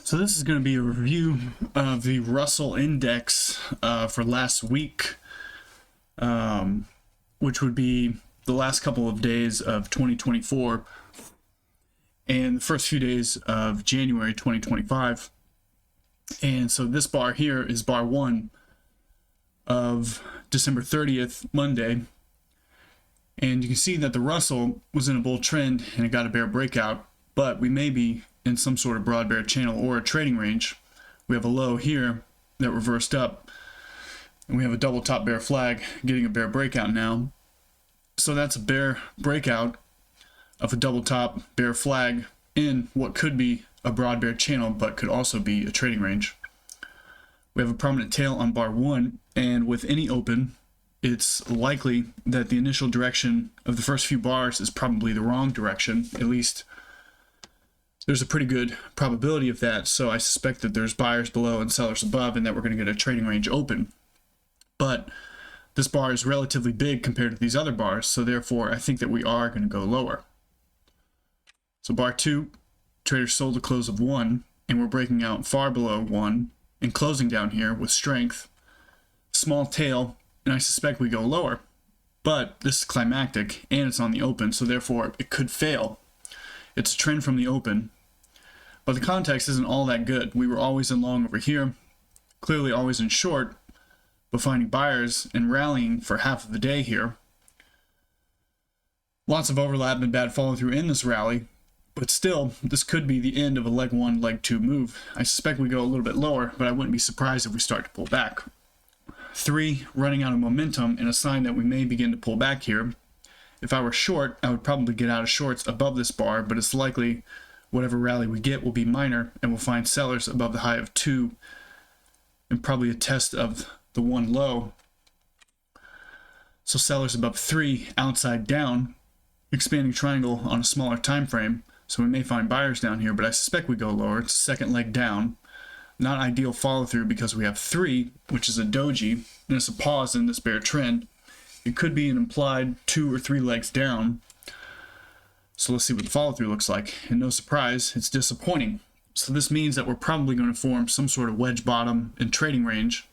So this is going to be a review of the Russell Index for last week, which would be the last couple of days of 2024 and the first few days of January 2025. And so this bar here is bar 1 of December 30th, Monday. And you can see that the Russell was in a bull trend and it got a bear breakout, but we may be in some sort of broad bear channel or a trading range. We have a low here that reversed up, and we have a double top bear flag getting a bear breakout now. So that's a bear breakout of a double top bear flag in what could be a broad bear channel, but could also be a trading range. We have a prominent tail on bar 1, and with any open, it's likely that the initial direction of the first few bars is probably the wrong direction. At least there's a pretty good probability of that, so I suspect that there's buyers below and sellers above, and that we're going to get a trading range open. But this bar is relatively big compared to these other bars, so therefore I think that we are going to go lower. So bar 2, traders sold a close of 1, and we're breaking out far below 1 and closing down here with strength. Small tail, and I suspect we go lower. But this is climactic, and it's on the open, so therefore it could fail. It's a trend from the open, but the context isn't all that good. We were always in long over here, clearly always in short, but finding buyers and rallying for half of the day here. Lots of overlap and bad follow through in this rally, but still, this could be the end of a leg 1, leg 2 move. I suspect we go a little bit lower, but I wouldn't be surprised if we start to pull back. 3, running out of momentum, and a sign that we may begin to pull back here. If I were short, I would probably get out of shorts above this bar, but it's likely whatever rally we get will be minor, and we'll find sellers above the high of 2 and probably a test of the 1 low. So sellers above 3, outside down, expanding triangle on a smaller time frame. So we may find buyers down here, but I suspect we go lower. It's second leg down. Not ideal follow through because we have 3, which is a doji, and it's a pause in this bear trend. It could be an implied 2 or 3 legs down. So let's see what the follow through looks like. And no surprise, it's disappointing. So this means that we're probably going to form some sort of wedge bottom and trading range.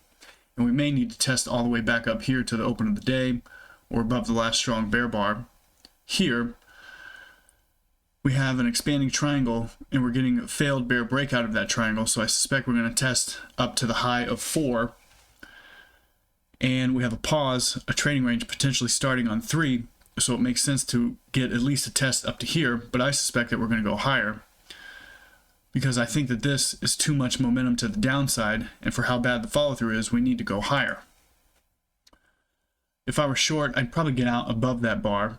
And we may need to test all the way back up here to the open of the day or above the last strong bear bar. Here, we have an expanding triangle, and we're getting a failed bear breakout of that triangle, so I suspect we're going to test up to the high of 4. And we have a pause, a trading range potentially starting on 3, so it makes sense to get at least a test up to here, but I suspect that we're going to go higher because I think that this is too much momentum to the downside, and for how bad the follow-through is, we need to go higher. If I were short, I'd probably get out above that bar,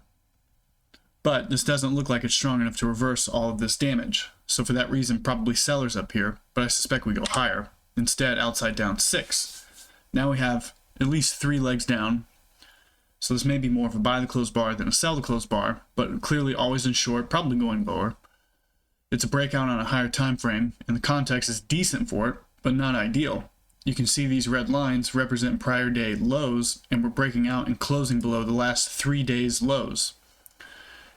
but this doesn't look like it's strong enough to reverse all of this damage. So for that reason, probably sellers up here, but I suspect we go higher. Instead, outside down 6. Now we have at least 3 legs down. So this may be more of a buy the close bar than a sell the close bar, but clearly always in short, probably going lower. It's a breakout on a higher time frame, and the context is decent for it, but not ideal. You can see these red lines represent prior day lows, and we're breaking out and closing below the last 3 days lows.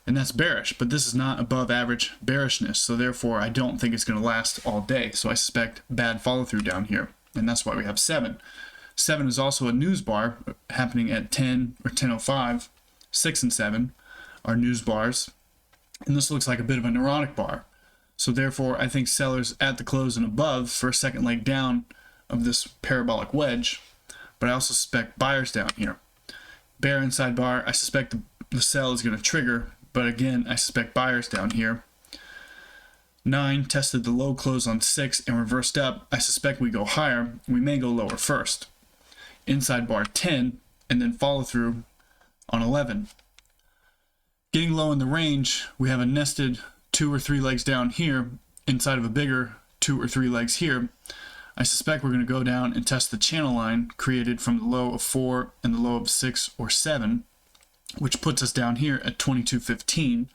And that's bearish, but this is not above average bearishness, so therefore I don't think it's going to last all day. So I suspect bad follow through down here, and that's why we have 7. 7 is also a news bar happening at 10 or 10:05. 6 and 7 are news bars, and this looks like a bit of a neurotic bar. So therefore I think sellers at the close and above for a second leg down of this parabolic wedge, but I also suspect buyers down here. Bear inside bar, I suspect the sell is going to trigger, but again, I suspect buyers down here. 9 tested the low close on 6 and reversed up. I suspect we go higher. We may go lower first. Inside bar 10, and then follow through on 11. Getting low in the range, we have a nested 2 or 3 legs down here inside of a bigger 2 or 3 legs here. I suspect we're going to go down and test the channel line created from the low of 4 and the low of 6 or 7. Which puts us down here at 22.15,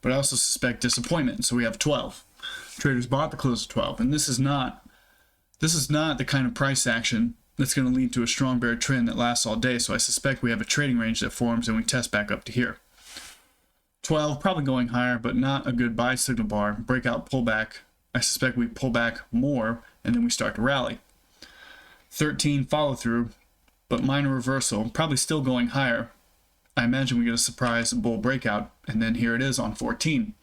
but I also suspect disappointment, so we have 12. Traders bought the close of 12, and this is not the kind of price action that's going to lead to a strong bear trend that lasts all day, so I suspect we have a trading range that forms and we test back up to here. 12, probably going higher, but not a good buy signal bar. Breakout pullback. I suspect we pull back more and then we start to rally. 13 follow through, but minor reversal, probably still going higher. I imagine we get a surprise bull breakout, and then here it is on 14.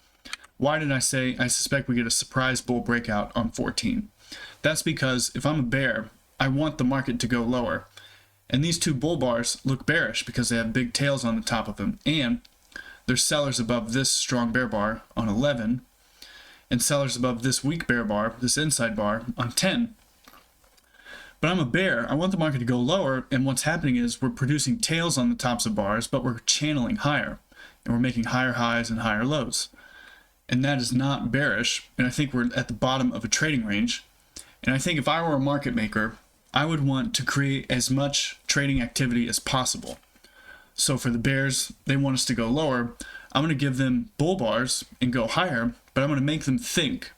Why did I say I suspect we get a surprise bull breakout on 14? That's because if I'm a bear, I want the market to go lower. And these two bull bars look bearish because they have big tails on the top of them, and there's sellers above this strong bear bar on 11, and sellers above this weak bear bar, this inside bar, on 10. But I'm a bear. I want the market to go lower, and what's happening is we're producing tails on the tops of bars, but we're channeling higher, and we're making higher highs and higher lows. And that is not bearish, and I think we're at the bottom of a trading range. And I think if I were a market maker, I would want to create as much trading activity as possible. So for the bears, they want us to go lower. I'm going to give them bull bars and go higher, but I'm going to make them think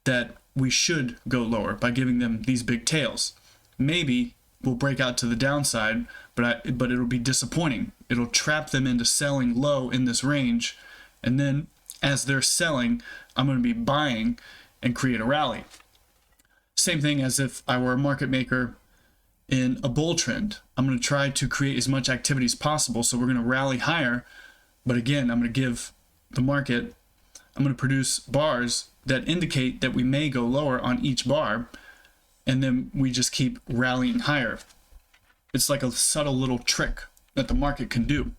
that we should go lower by giving them these big tails. Maybe we'll break out to the downside, but it'll be disappointing. It'll trap them into selling low in this range, and then as they're selling, I'm going to be buying and create a rally. Same thing as if I were a market maker in a bull trend. I'm going to try to create as much activity as possible, so we're going to rally higher, but again, I'm going to give the market, I'm going to produce bars that indicate that we may go lower on each bar, and then we just keep rallying higher. It's like a subtle little trick that the market can do.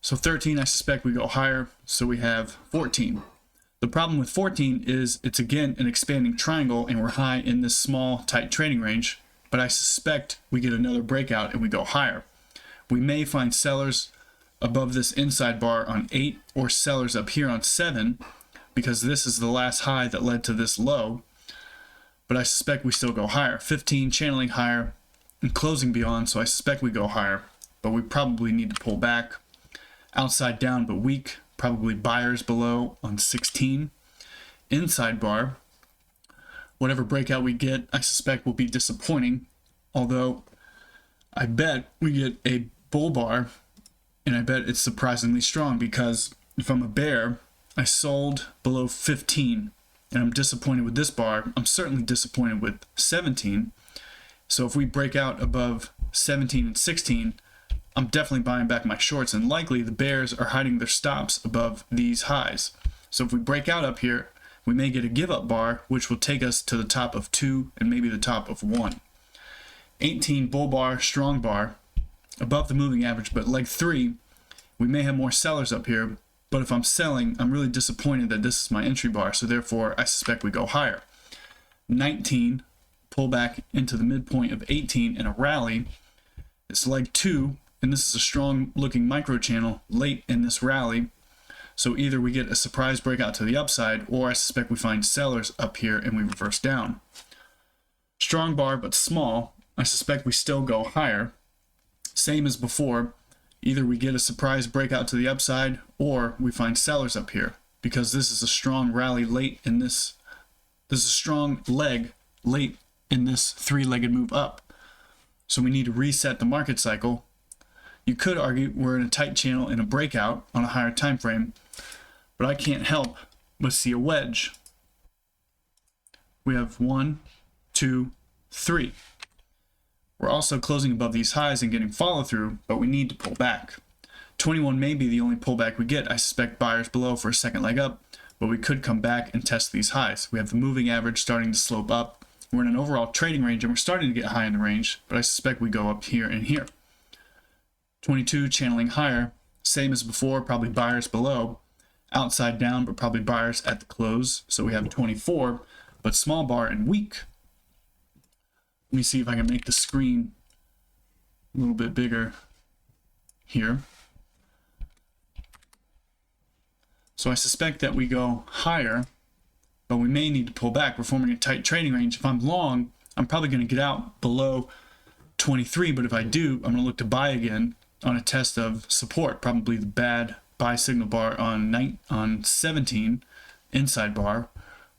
So 13, I suspect we go higher, so we have 14. The problem with 14 is it's again an expanding triangle, and we're high in this small, tight trading range, but I suspect we get another breakout and we go higher. We may find sellers above this inside bar on 8 or sellers up here on 7, because this is the last high that led to this low, but I suspect we still go higher. 15 channeling higher and closing beyond, so I suspect we go higher, but we probably need to pull back. Outside down but weak, probably buyers below on 16. Inside bar, whatever breakout we get, I suspect will be disappointing, although I bet we get a bull bar, and I bet it's surprisingly strong, because if I'm a bear, I sold below 15, and I'm disappointed with this bar. I'm certainly disappointed with 17. So if we break out above 17 and 16, I'm definitely buying back my shorts, and likely the bears are hiding their stops above these highs. So if we break out up here, we may get a give up bar, which will take us to the top of 2 and maybe the top of 1. 18 bull bar, strong bar, above the moving average, but leg 3, we may have more sellers up here, but if I'm selling, I'm really disappointed that this is my entry bar, so therefore I suspect we go higher. 19, pull back into the midpoint of 18 in a rally. It's leg 2, and this is a strong looking micro channel late in this rally, so either we get a surprise breakout to the upside, or I suspect we find sellers up here and we reverse down. Strong bar but small, I suspect we still go higher. Same as before, either we get a surprise breakout to the upside, or we find sellers up here, because this is a strong rally late in this is a strong leg late in this three-legged move up. So we need to reset the market cycle. You could argue we're in a tight channel in a breakout on a higher time frame, but I can't help but see a wedge. We have 1, 2, 3. We're also closing above these highs and getting follow through, but we need to pull back. 21 may be the only pullback we get. I suspect buyers below for a second leg up, but we could come back and test these highs. We have the moving average starting to slope up. We're in an overall trading range, and we're starting to get high in the range, but I suspect we go up here and here. 22 channeling higher, same as before, probably buyers below. Outside down, but probably buyers at the close. So we have 24, but small bar and weak. Let me see if I can make the screen a little bit bigger here. So I suspect that we go higher, but we may need to pull back. We're forming a tight trading range. If I'm long, I'm probably going to get out below 23, but if I do, I'm going to look to buy again on a test of support, probably the bad buy signal bar on 17 inside bar,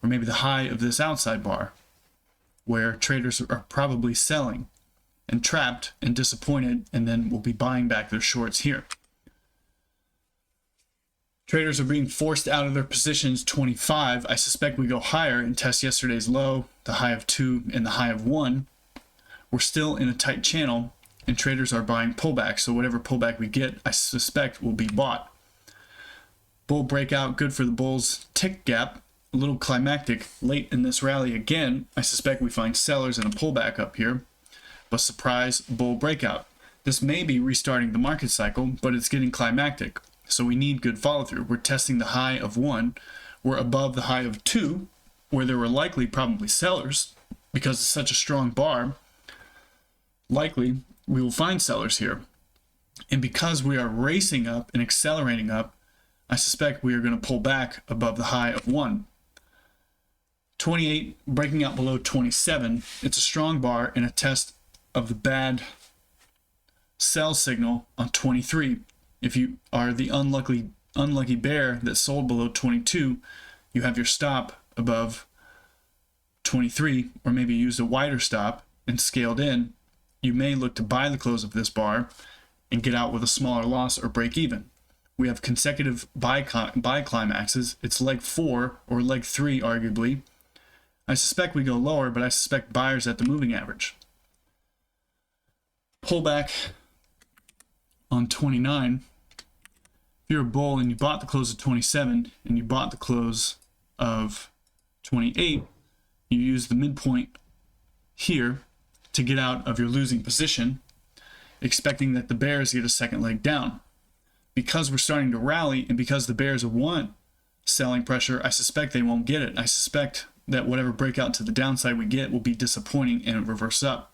or maybe the high of this outside bar, where traders are probably selling and trapped and disappointed, and then will be buying back their shorts here. Traders are being forced out of their positions 25. I suspect we go higher and test yesterday's low, the high of 2 and the high of 1. We're still in a tight channel and traders are buying pullback. So whatever pullback we get, I suspect will be bought. Bull breakout, good for the bulls. Tick gap, a little climactic late in this rally again. I suspect we find sellers in a pullback up here. But surprise, bull breakout. This may be restarting the market cycle, but it's getting climactic. So we need good follow through. We're testing the high of 1. We're above the high of 2, where there were likely probably sellers because it's such a strong bar. Likely we will find sellers here. And because we are racing up and accelerating up, I suspect we are going to pull back above the high of 1. 28 breaking out below 27. It's a strong bar and a test of the bad sell signal on 23. If you are the unlucky bear that sold below 22, you have your stop above 23, or maybe used a wider stop and scaled in. You may look to buy the close of this bar and get out with a smaller loss or break even. We have consecutive buy climaxes. It's leg 4 or leg 3 arguably. I suspect we go lower, but I suspect buyers at the moving average. Pullback on 29. If you're a bull and you bought the close of 27 and you bought the close of 28, you use the midpoint here to get out of your losing position, expecting that the bears get a second leg down. Because we're starting to rally and because the bears want selling pressure, I suspect they won't get it. I suspect that whatever breakout to the downside we get will be disappointing and reverse up.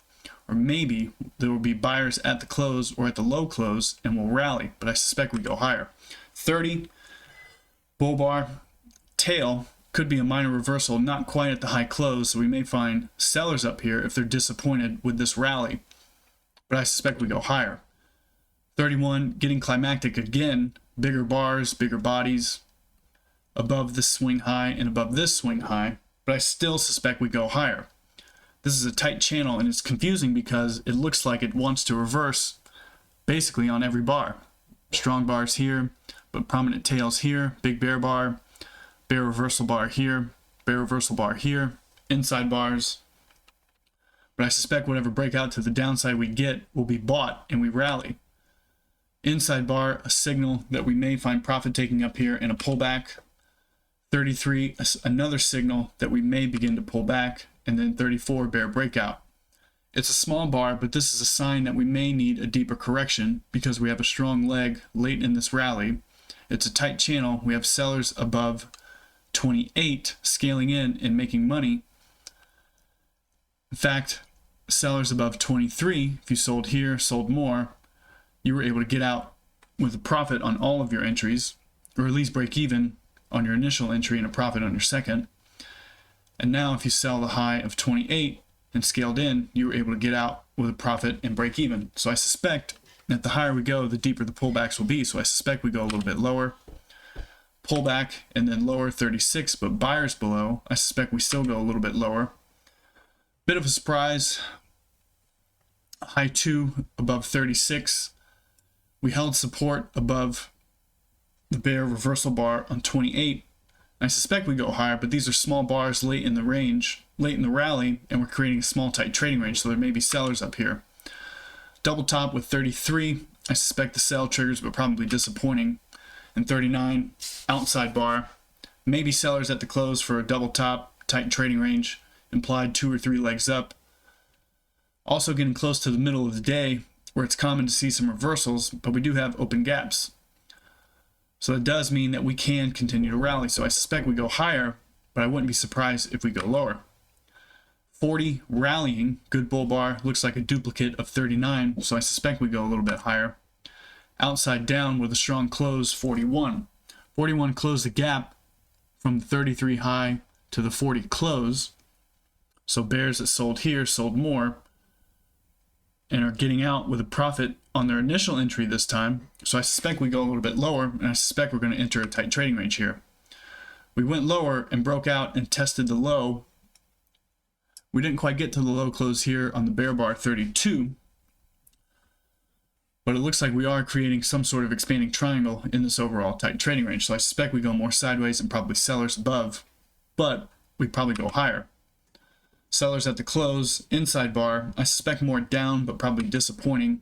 Or maybe there will be buyers at the close or at the low close and will rally, but I suspect we go higher. 30, bull bar, tail, could be a minor reversal, not quite at the high close, so we may find sellers up here if they're disappointed with this rally, but I suspect we go higher. 31, getting climactic again, bigger bars, bigger bodies, above this swing high and above this swing high, but I still suspect we go higher. This is a tight channel and it's confusing because it looks like it wants to reverse basically on every bar. Strong bars here, but prominent tails here, big bear bar, bear reversal bar here, bear reversal bar here, inside bars. But I suspect whatever breakout to the downside we get will be bought and we rally. Inside bar, a signal that we may find profit taking up here in a pullback. 33, another signal that we may begin to pull back. And then 34, bear breakout. It's a small bar, but this is a sign that we may need a deeper correction because we have a strong leg late in this rally. It's a tight channel. We have sellers above 28 scaling in and making money. In fact, sellers above 23, if you sold here, sold more, you were able to get out with a profit on all of your entries, or at least break even on your initial entry and a profit on your second. And now if you sell the high of 28 and scaled in, you were able to get out with a profit and break even. So I suspect that the higher we go, the deeper the pullbacks will be. So I suspect we go a little bit lower, pullback, and then lower 36, but buyers below, I suspect we still go a little bit lower. Bit of a surprise, high 2 above 36. We held support above the bear reversal bar on 28. I suspect we go higher, but these are small bars late in the range, late in the rally, and we're creating a small tight trading range, so there may be sellers up here. Double top with 33. I suspect the sell triggers, but probably disappointing. And 39, outside bar. Maybe sellers at the close for a double top, tight trading range, implied 2 or 3 legs up. Also getting close to the middle of the day, where it's common to see some reversals, but we do have open gaps. So that does mean that we can continue to rally. So I suspect we go higher, but I wouldn't be surprised if we go lower. 40, rallying, good bull bar, looks like a duplicate of 39, so I suspect we go a little bit higher. Outside down with a strong close, 41. 41 closed the gap from the 33 high to the 40 close. So bears that sold here sold more and are getting out with a profit on their initial entry this time. So I suspect we go a little bit lower, and I suspect we're going to enter a tight trading range here. We went lower and broke out and tested the low. We didn't quite get to the low close here on the bear bar 32. But it looks like we are creating some sort of expanding triangle in this overall tight trading range. So I suspect we go more sideways and probably sellers above, but we probably go higher. Sellers at the close, inside bar, I suspect more down, but probably disappointing.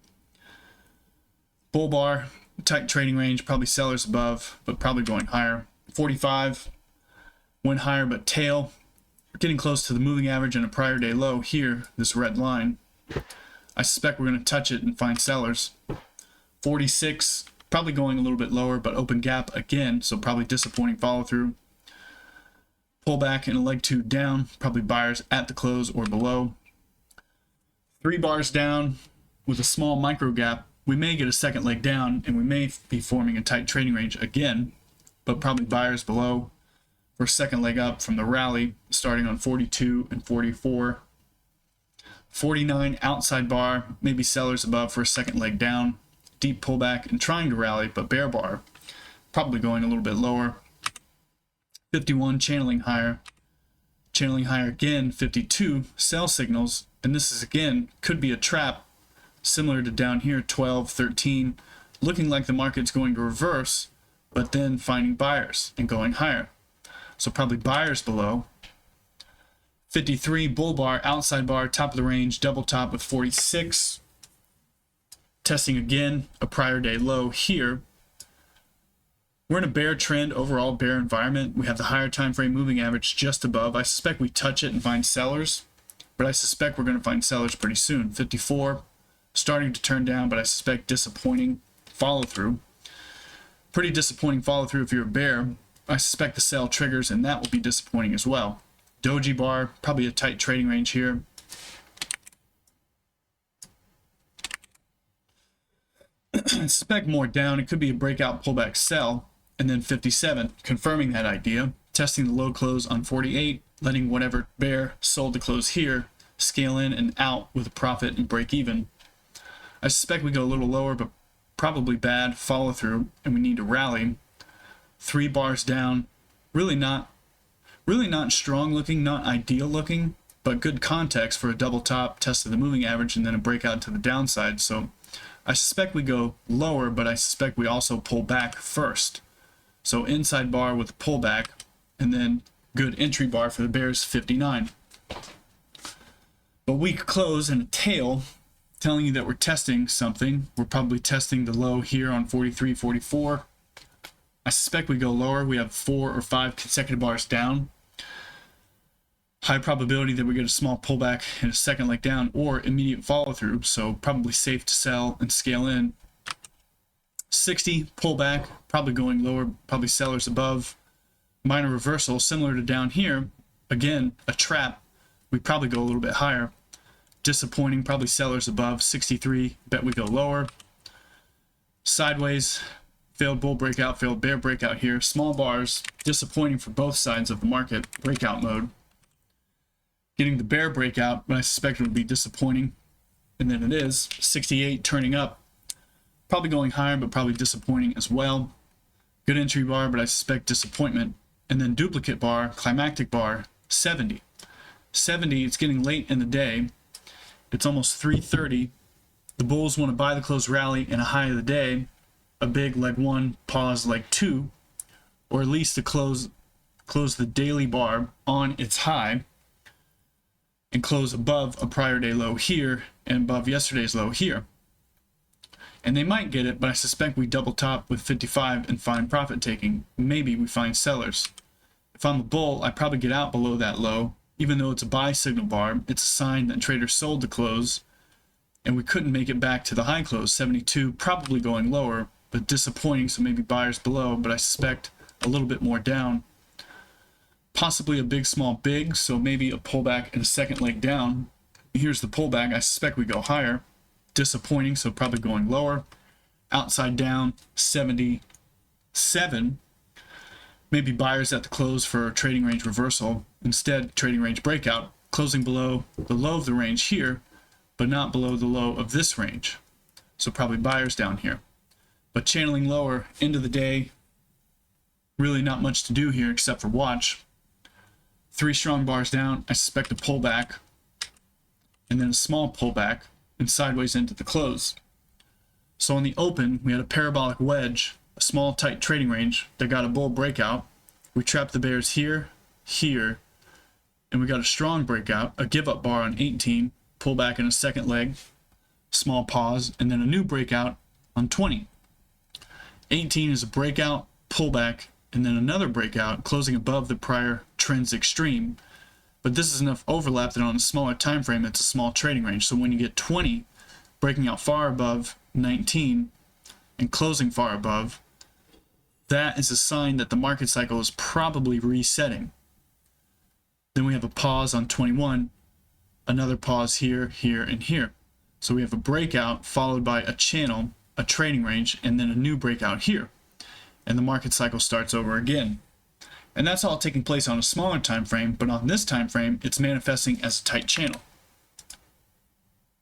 Bull bar, tight trading range, probably sellers above, but probably going higher. 45 went higher, but tail. We're getting close to the moving average and a prior day low here, this red line. I suspect we're going to touch it and find sellers. 46, probably going a little bit lower, but open gap again, so probably disappointing follow through. Pullback and a leg 2 down, probably buyers at the close or below. 3 bars down with a small micro gap. We may get a second leg down and we may be forming a tight trading range again, but probably buyers below for a second leg up from the rally starting on 42 and 44. 49 outside bar, maybe sellers above for a second leg down. Deep pullback and trying to rally, but bear bar, probably going a little bit lower. 51 channeling higher again. 52 sell signals, and this is again could be a trap similar to down here 12, 13, looking like the market's going to reverse, but then finding buyers and going higher. So probably buyers below. 53 bull bar, outside bar, top of the range, double top with 46. Testing again a prior day low here. We're in a bear trend, overall bear environment. We have the higher time frame moving average just above. I suspect we touch it and find sellers, but I suspect we're going to find sellers pretty soon. 54 starting to turn down, but I suspect disappointing follow through. Pretty disappointing follow through if you're a bear. I suspect the sell triggers and that will be disappointing as well. Doji bar, probably a tight trading range here. I suspect more down. It could be a breakout pullback sell. And then 57, confirming that idea. Testing the low close on 48, letting whatever bear sold to close here scale in and out with a profit and break even. I suspect we go a little lower, but probably bad follow through, and we need to rally. 3 bars down, really not strong looking, not ideal looking, but good context for a double top, test of the moving average, and then a breakout to the downside. So I suspect we go lower, but I suspect we also pull back first. So inside bar with a pullback, and then good entry bar for the bears, 59. But weak close and a tail telling you that we're testing something. We're probably testing the low here on 43, 44. I suspect we go lower. We have 4 or 5 consecutive bars down. High probability that we get a small pullback and a second leg down or immediate follow through. So probably safe to sell and scale in. 60 pullback, probably going lower, probably sellers above. Minor reversal, similar to down here. Again, a trap. We probably go a little bit higher. Disappointing, probably sellers above. 63, bet we go lower. Sideways, failed bull breakout, failed bear breakout here. Small bars, disappointing for both sides of the market. Breakout mode. Getting the bear breakout, but I suspect it would be disappointing. And then it is. 68 turning up. Probably going higher, but probably disappointing as well. Good entry bar, but I suspect disappointment. And then duplicate bar, climactic bar, 70. 70, it's getting late in the day. It's almost 3:30. The bulls want to buy the close rally and a high of the day. A big leg 1, pause leg 2. Or at least to close the daily bar on its high. And close above a prior day low here and above yesterday's low here. And they might get it, but I suspect we double top with 55 and find profit taking. Maybe we find sellers. If I'm a bull, I probably get out below that low. Even though it's a buy signal bar, it's a sign that traders sold to close, and we couldn't make it back to the high close. 72, probably going lower, but disappointing, so maybe buyers below, but I suspect a little bit more down. Possibly a big, small, big, so maybe a pullback and a second leg down. Here's the pullback. I suspect we go higher. Disappointing, so probably going lower. Outside down, 77. Maybe buyers at the close for a trading range reversal. Instead, trading range breakout, closing below the low of the range here, but not below the low of this range. So probably buyers down here. But channeling lower into the day, really not much to do here except for watch. 3 strong bars down, I suspect a pullback, and then a small pullback, and sideways into the close. So on the open, we had a parabolic wedge, a small tight trading range that got a bull breakout. We trapped the bears here, here, and we got a strong breakout, a give up bar on 18, pull back in a second leg, small pause, and then a new breakout on 20. 18 is a breakout, pullback, and then another breakout closing above the prior trend's extreme. But this is enough overlap that on a smaller time frame, it's a small trading range. So when you get 20 breaking out far above 19 and closing far above, that is a sign that the market cycle is probably resetting. Then we have a pause on 21, another pause here, here, and here. So we have a breakout followed by a channel, a trading range, and then a new breakout here. And the market cycle starts over again. And that's all taking place on a smaller time frame, but on this time frame, it's manifesting as a tight channel.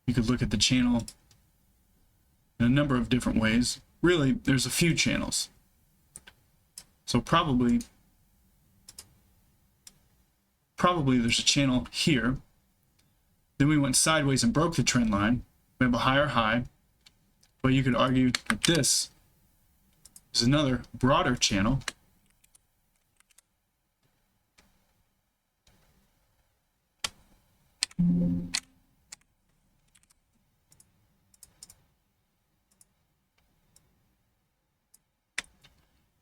You could look at the channel in a number of different ways. Really, there's a few channels. So probably there's a channel here. Then we went sideways and broke the trend line. We have a higher high, but you could argue that this is another broader channel.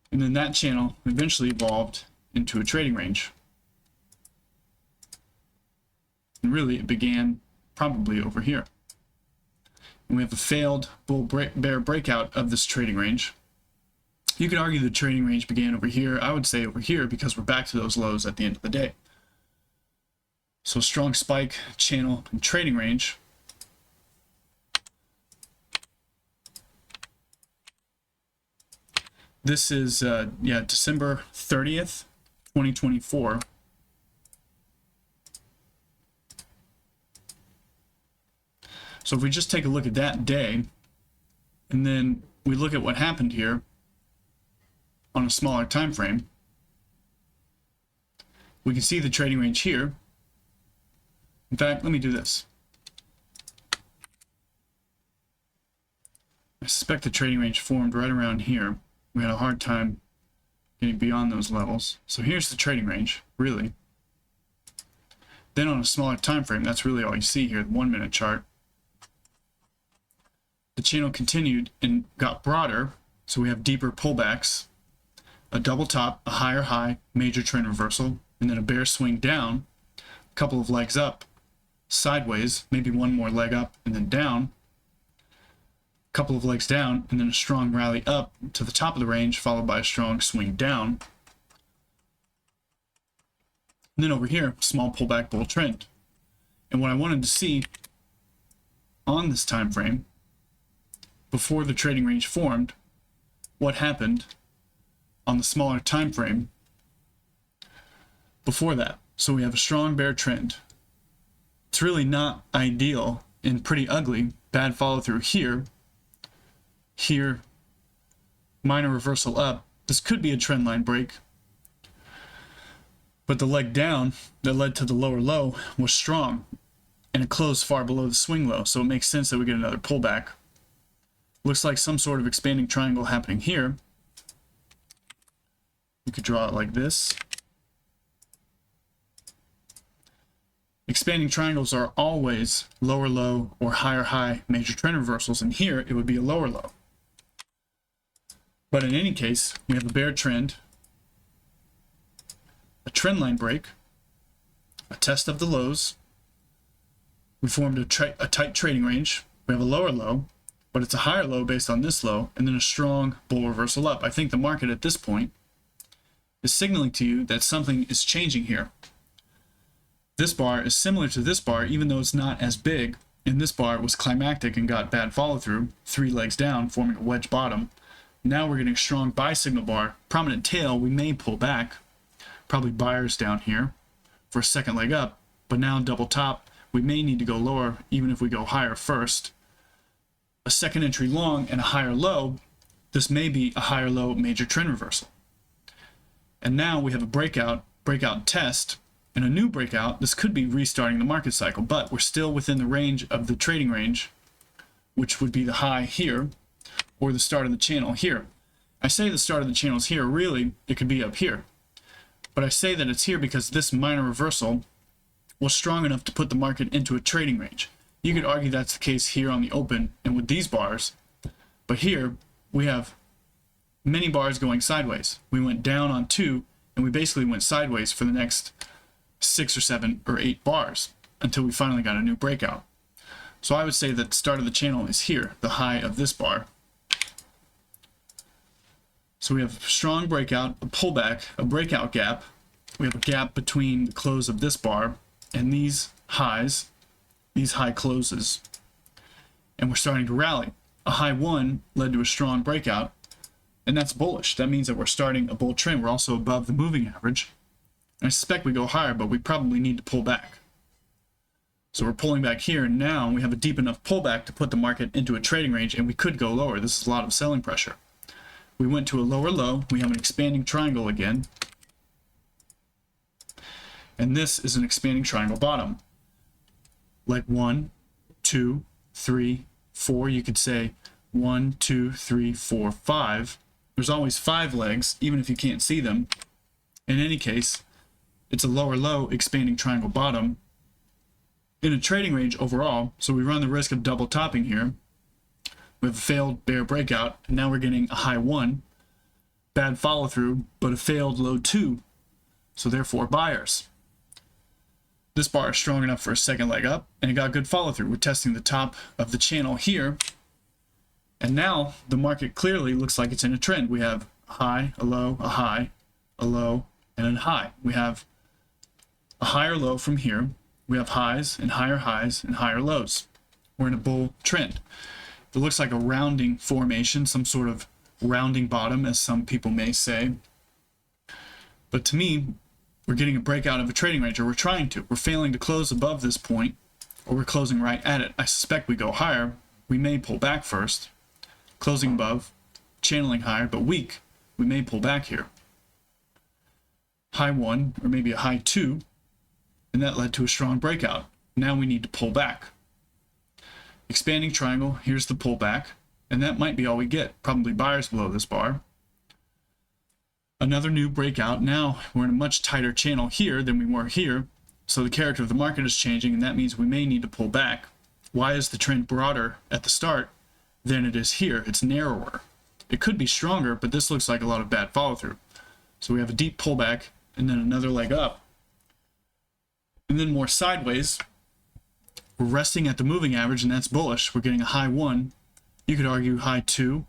And then that channel eventually evolved into a trading range. And really it began probably over here. And we have a failed bear breakout of this trading range. You could argue the trading range began over here. I would say over here because we're back to those lows at the end of the day. So strong spike, channel, and trading range. This is December 30th, 2024. So if we just take a look at that day, and then we look at what happened here on a smaller time frame, we can see the trading range here. In fact, let me do this. I suspect the trading range formed right around here. We had a hard time getting beyond those levels. So here's the trading range, really. Then on a smaller time frame, that's really all you see here, the 1 minute chart. The channel continued and got broader, so we have deeper pullbacks, a double top, a higher high, major trend reversal, and then a bear swing down, a couple of legs up, sideways, maybe one more leg up and then down, a couple of legs down, and then a strong rally up to the top of the range, followed by a strong swing down. And then over here, small pullback bull trend. And what I wanted to see on this time frame, before the trading range formed, what happened on the smaller time frame before that. So we have a strong bear trend. It's really not ideal and pretty ugly. Bad follow through here, here, minor reversal up. This could be a trend line break, but the leg down that led to the lower low was strong and it closed far below the swing low, so it makes sense that we get another pullback. Looks like some sort of expanding triangle happening here. You could draw it like this. Expanding triangles are always lower low or higher high major trend reversals, and here it would be a lower low. But in any case, we have a bear trend, a trend line break, a test of the lows. We formed a tight trading range. We have a lower low, but it's a higher low based on this low, and then a strong bull reversal up. I think the market at this point is signaling to you that something is changing here. This bar is similar to this bar, even though it's not as big, and this bar was climactic and got bad follow through, 3 legs down, forming a wedge bottom. Now we're getting a strong buy signal bar, prominent tail. We may pull back, probably buyers down here for a second leg up, but now double top. We may need to go lower, even if we go higher first. A second entry long and a higher low. This may be a higher low major trend reversal. And now we have a breakout test, and a new breakout. This could be restarting the market cycle, but we're still within the range of the trading range, which would be the high here. or the start of the channel here. I say the start of the channel is here, really it could be up here. But I say that it's here because this minor reversal was strong enough to put the market into a trading range. You could argue that's the case here on the open and with these bars, but here we have many bars going sideways. We went down on 2 and we basically went sideways for the next 6 or 7 or 8 bars until we finally got a new breakout. So I would say that the start of the channel is here, the high of this bar. So we have a strong breakout, a pullback, a breakout gap. We have a gap between the close of this bar and these highs, these high closes. And we're starting to rally. A high 1 led to a strong breakout, and that's bullish. That means that we're starting a bull trend. We're also above the moving average. I suspect we go higher, but we probably need to pull back. So we're pulling back here, and now we have a deep enough pullback to put the market into a trading range, and we could go lower. This is a lot of selling pressure. We went to a lower low. We have an expanding triangle again. And this is an expanding triangle bottom. Leg 1, 2, 3, 4. You could say 1, 2, 3, 4, 5. There's always 5 legs, even if you can't see them. In any case, it's a lower low expanding triangle bottom in a trading range overall, so we run the risk of double topping here. We have a failed bear breakout, and now we're getting a high 1, bad follow through, but a failed low 2, so therefore buyers. This bar is strong enough for a second leg up, and it got good follow through. We're testing the top of the channel here, and now the market clearly looks like it's in a trend. We have a high, a low, a high, a low, and a high. We have a higher low from here. We have highs and higher lows. We're in a bull trend. It looks like a rounding formation, some sort of rounding bottom, as some people may say. But to me, we're getting a breakout of a trading range, or we're trying to. We're failing to close above this point, or we're closing right at it. I suspect we go higher. We may pull back first, closing above, channeling higher, but weak. We may pull back here. High 1, or maybe a high 2, and that led to a strong breakout. Now we need to pull back. Expanding triangle, here's the pullback, and that might be all we get. Probably buyers below this bar. Another new breakout. Now we're in a much tighter channel here than we were here, so the character of the market is changing, and that means we may need to pull back. Why is the trend broader at the start than it is here? It's narrower. It could be stronger, but this looks like a lot of bad follow through. So we have a deep pullback, and then another leg up, and then more sideways. We're resting at the moving average, and that's bullish. We're getting a high 1. You could argue high 2.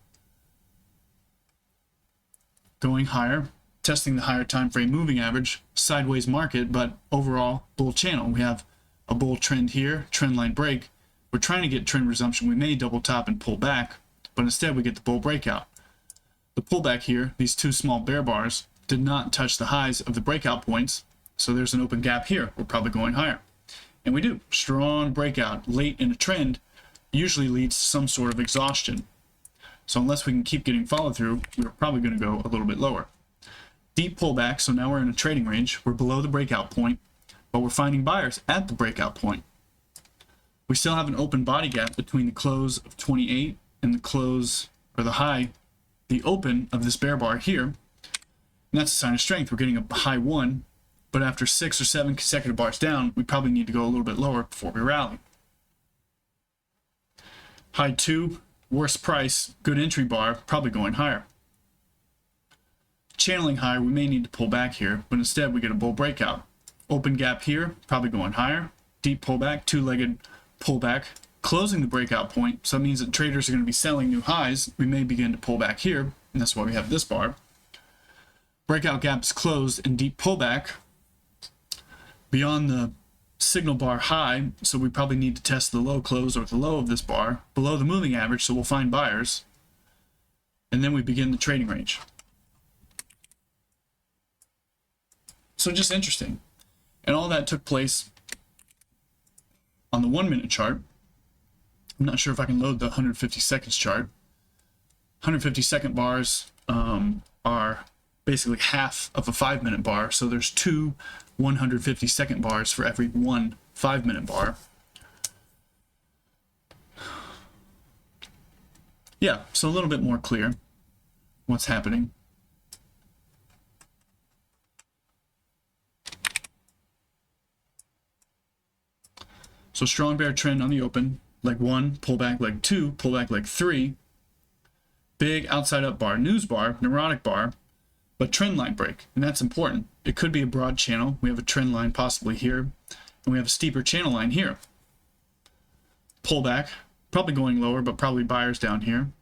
Going higher, testing the higher time frame moving average, sideways market, but overall bull channel. We have a bull trend here, trend line break. We're trying to get trend resumption. We may double top and pull back, but instead we get the bull breakout. The pullback here, these 2 small bear bars, did not touch the highs of the breakout points, so there's an open gap here. We're probably going higher. And we do. Strong breakout late in a trend usually leads to some sort of exhaustion. So unless we can keep getting follow through, we're probably going to go a little bit lower. Deep pullback, so now we're in a trading range. We're below the breakout point, but we're finding buyers at the breakout point. We still have an open body gap between the close of 28 and the close, or the high, the open of this bear bar here. And that's a sign of strength. We're getting a high 1, but after 6 or 7 consecutive bars down, we probably need to go a little bit lower before we rally. High 2, worst price, good entry bar, probably going higher. Channeling higher, we may need to pull back here, but instead we get a bull breakout. Open gap here, probably going higher. Deep pullback, 2-legged pullback, closing the breakout point, so that means that traders are going to be selling new highs. We may begin to pull back here, and that's why we have this bar. Breakout gaps closed and deep pullback beyond the signal bar high, so we probably need to test the low close or the low of this bar below the moving average, so we'll find buyers, and then we begin the trading range. So just interesting. And all that took place on the 1-minute chart. I'm not sure if I can load the 150 seconds chart. 150 second bars are basically half of a 5-minute bar, so there's 2 150 second bars for every 1 5-minute bar. Yeah, so a little bit more clear what's happening. So strong bear trend on the open, leg 1, pullback leg 2, pullback leg 3, big outside up bar, news bar, neurotic bar, but trend line break, and that's important. It could be a broad channel. We have a trend line possibly here, and we have a steeper channel line here. Pullback, probably going lower, but probably buyers down here.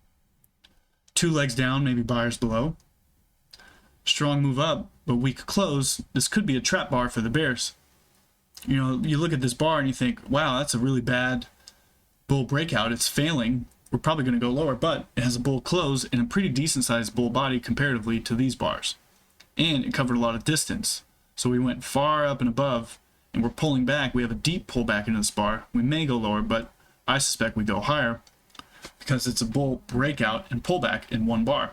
2 legs down, maybe buyers below. Strong move up, but weak close. This could be a trap bar for the bears. You know, you look at this bar and you think, wow, that's a really bad bull breakout. It's failing. We're probably going to go lower, but it has a bull close and a pretty decent sized bull body comparatively to these bars. And it covered a lot of distance. So we went far up and above, and we're pulling back. We have a deep pullback into this bar. We may go lower, but I suspect we go higher because it's a bull breakout and pullback in one bar.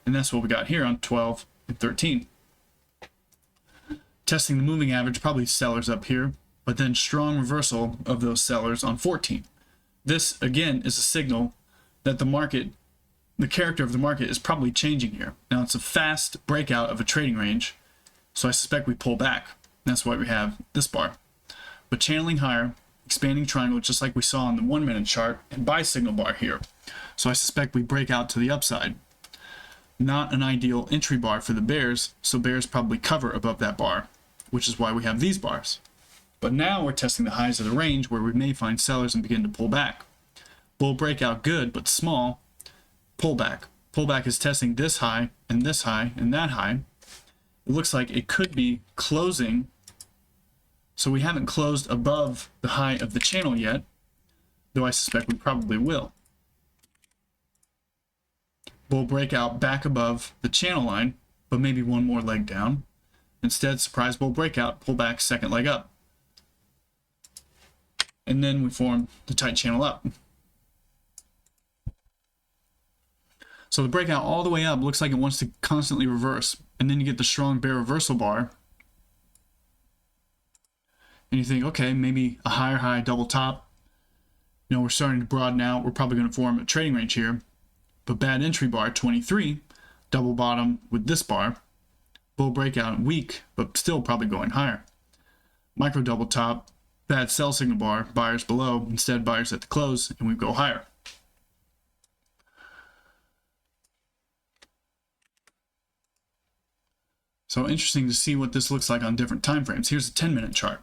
And that's what we got here on 12 and 13. Testing the moving average, probably sellers up here, but then strong reversal of those sellers on 14. This, again, is a signal that the market, the character of the market is probably changing here. Now, it's a fast breakout of a trading range, so I suspect we pull back. That's why we have this bar. But channeling higher, expanding triangle, just like we saw on the 1 minute chart, and buy signal bar here. So I suspect we break out to the upside. Not an ideal entry bar for the bears, so bears probably cover above that bar, which is why we have these bars. But now we're testing the highs of the range where we may find sellers and begin to pull back. Bull breakout good, but small. Pullback. Pullback is testing this high and this high and that high. It looks like it could be closing. So we haven't closed above the high of the channel yet, though I suspect we probably will. Bull breakout back above the channel line, but maybe one more leg down. Instead, surprise bull breakout, pull back, second leg up. And then we form the tight channel up. So the breakout all the way up looks like it wants to constantly reverse. And then you get the strong bear reversal bar. And you think, okay, maybe a higher high double top. You know, we're starting to broaden out. We're probably going to form a trading range here. But bad entry bar, 23. Double bottom with this bar. Bull breakout weak, but still probably going higher. Micro double top, bad sell signal bar, buyers below, instead buyers at the close, and we go higher. So interesting to see what this looks like on different time frames. Here's a 10-minute chart.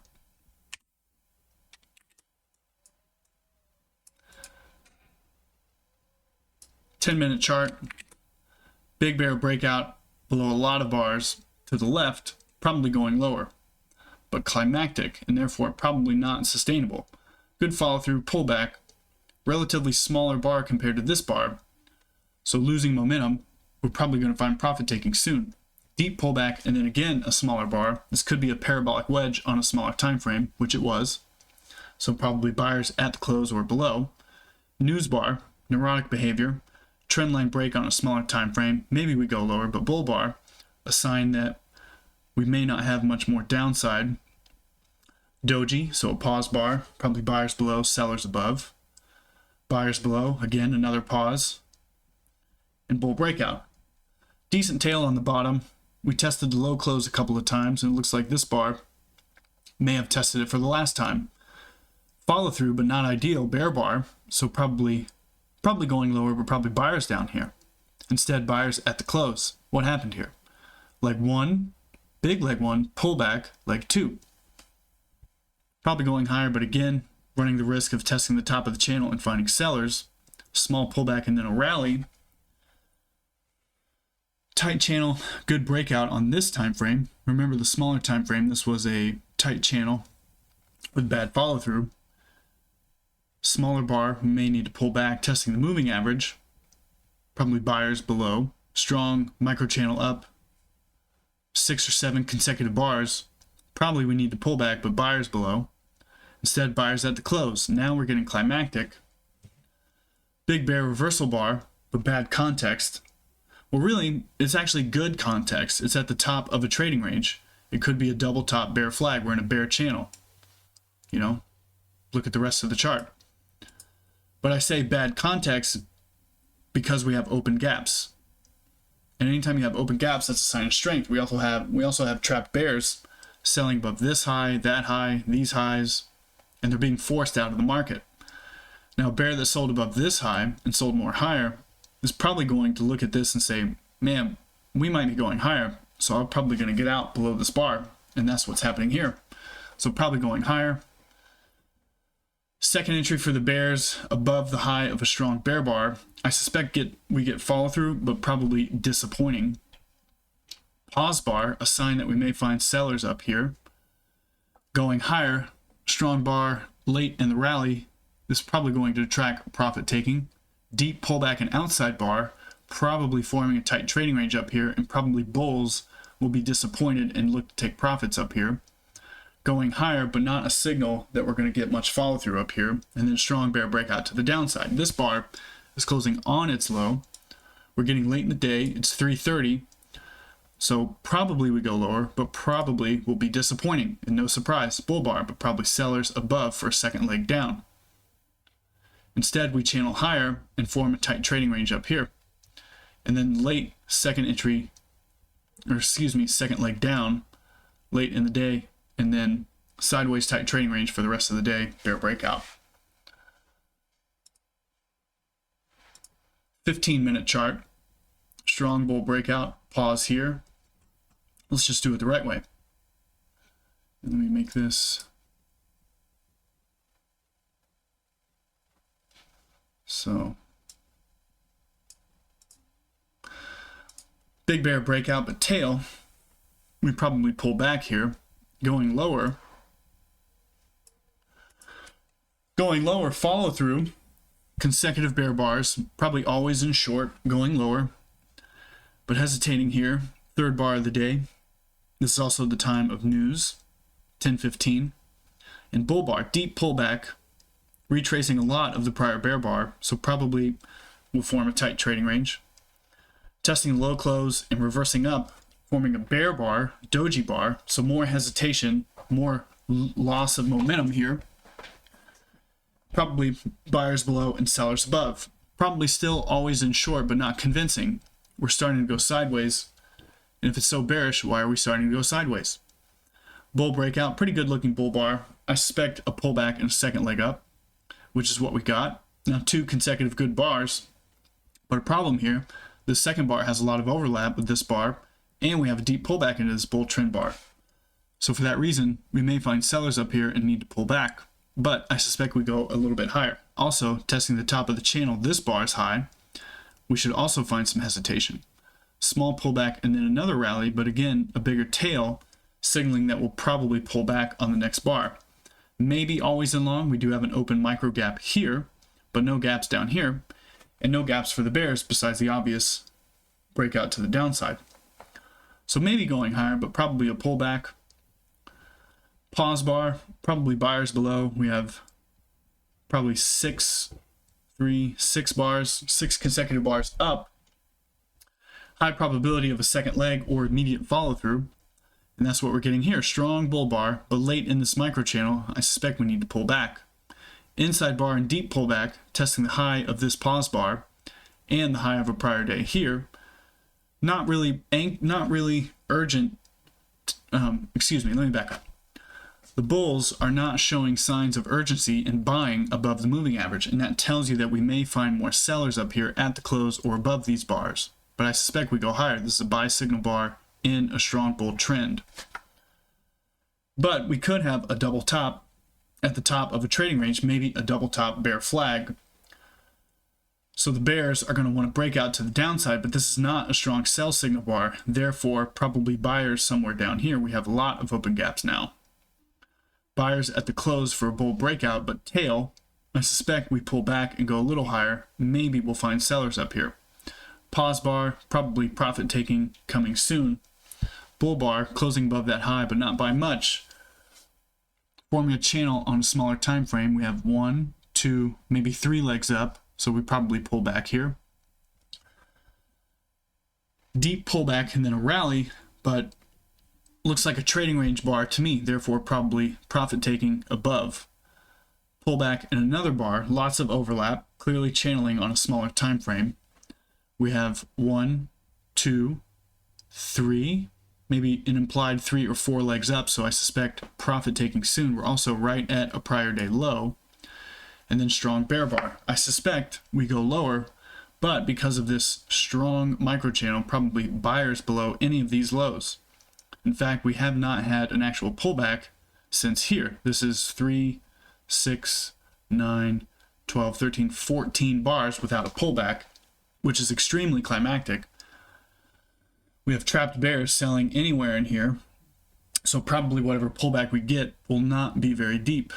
Ten-minute chart, big bear breakout below a lot of bars to the left, probably going lower, but climactic and therefore probably not sustainable. Good follow through, pullback, relatively smaller bar compared to this bar, so losing momentum. We're probably going to find profit taking soon. Deep pullback and then again a smaller bar. This could be a parabolic wedge on a smaller time frame, which it was, so probably buyers at the close or below. News bar, neurotic behavior, trend line break on a smaller time frame, maybe we go lower, but bull bar, a sign that we may not have much more downside. Doji, so a pause bar, probably buyers below, sellers above. Buyers below, again another pause. And bull breakout. Decent tail on the bottom. We tested the low close a couple of times, and it looks like this bar may have tested it for the last time. Follow through, but not ideal, bear bar, so probably going lower, but probably buyers down here. Instead, buyers at the close. What happened here? Leg 1, big leg 1, pullback, leg 2. Probably going higher, but again, running the risk of testing the top of the channel and finding sellers. Small pullback and then a rally. Tight channel, good breakout on this time frame. Remember the smaller time frame, this was a tight channel with bad follow through. Smaller bar, we may need to pull back, testing the moving average. Probably buyers below. Strong micro channel up. 6 or 7 consecutive bars. Probably we need to pull back, but buyers below. Instead, buyers at the close. Now we're getting climactic. Big bear reversal bar, but bad context. Well, really, it's actually good context. It's at the top of a trading range. It could be a double top bear flag. We're in a bear channel. You know, look at the rest of the chart. But I say bad context because we have open gaps. And anytime you have open gaps, that's a sign of strength. We also have trapped bears selling above this high, that high, these highs, and they're being forced out of the market. Now, a bear that sold above this high and sold more higher is probably going to look at this and say, man, we might be going higher, so I'm probably going to get out below this bar, and that's what's happening here. So probably going higher. Second entry for the bears above the high of a strong bear bar. I suspect we get follow through, but probably disappointing. Pause bar, a sign that we may find sellers up here. Going higher, strong bar late in the rally. This is probably going to attract profit taking. Deep pullback and outside bar, probably forming a tight trading range up here, and probably bulls will be disappointed and look to take profits up here. Going higher, but not a signal that we're going to get much follow through up here, and then strong bear breakout to the downside. This bar is closing on its low. We're getting late in the day. It's 3:30, so probably we go lower, but probably will be disappointing, and no surprise, bull bar, but probably sellers above for a second leg down. Instead, we channel higher and form a tight trading range up here, and then late second leg down late in the day, and then sideways tight trading range for the rest of the day, bear breakout. 15-minute chart, strong bull breakout, pause here. Let's just do it the right way. Let me make this so. Big bear breakout, but tail, we probably pull back here. Going lower, follow through, consecutive bear bars, probably always in short, going lower, but hesitating here. Third bar of the day. This is also the time of news, 10:15. And bull bar, deep pullback, retracing a lot of the prior bear bar, so probably will form a tight trading range. Testing low close and reversing up, forming a bear bar, doji bar, so more hesitation, more loss of momentum here. Probably buyers below and sellers above. Probably still always in short, but not convincing. We're starting to go sideways, and if it's so bearish, why are we starting to go sideways? Bull breakout, pretty good looking bull bar. I suspect a pullback and a second leg up, which is what we got. Now 2 consecutive good bars, but a problem here, the second bar has a lot of overlap with this bar, and we have a deep pullback into this bull trend bar. So for that reason, we may find sellers up here and need to pull back, but I suspect we go a little bit higher. Also, testing the top of the channel, this bar is high. We should also find some hesitation. Small pullback and then another rally, but again, a bigger tail, signaling that we'll probably pull back on the next bar. Maybe always in long, we do have an open micro gap here, but no gaps down here, and no gaps for the bears besides the obvious breakout to the downside. So maybe going higher, but probably a pullback. Pause bar, probably buyers below. We have probably 6 consecutive bars up. High probability of a second leg or immediate follow through. And that's what we're getting here. Strong bull bar, but late in this micro channel, I suspect we need to pull back. Inside bar and deep pullback, testing the high of this pause bar and the high of a prior day here. Not really urgent. Excuse me, let me back up. The bulls are not showing signs of urgency in buying above the moving average, and that tells you that we may find more sellers up here at the close or above these bars. But I suspect we go higher. This is a buy signal bar in a strong bull trend. But we could have a double top at the top of a trading range, maybe a double top bear flag. So the bears are going to want to break out to the downside, but this is not a strong sell signal bar. Therefore, probably buyers somewhere down here. We have a lot of open gaps now. Buyers at the close for a bull breakout, but tail, I suspect we pull back and go a little higher. Maybe we'll find sellers up here. Pause bar, probably profit taking coming soon. Bull bar, closing above that high, but not by much. Forming a channel on a smaller time frame, we have 1, 2, maybe 3 legs up, so we probably pull back here. Deep pullback and then a rally, but looks like a trading range bar to me, therefore probably profit taking above. Pullback and another bar, lots of overlap, clearly channeling on a smaller time frame. We have 1, 2, 3, maybe an implied 3 or 4 legs up, so I suspect profit taking soon. We're also right at a prior day low, and then strong bear bar. I suspect we go lower, but because of this strong micro channel, probably buyers below any of these lows. In fact, we have not had an actual pullback since here. This is 3, 6, 9, 12, 13, 14 bars without a pullback, which is extremely climactic. We have trapped bears selling anywhere in here, so probably whatever pullback we get will not be very deep.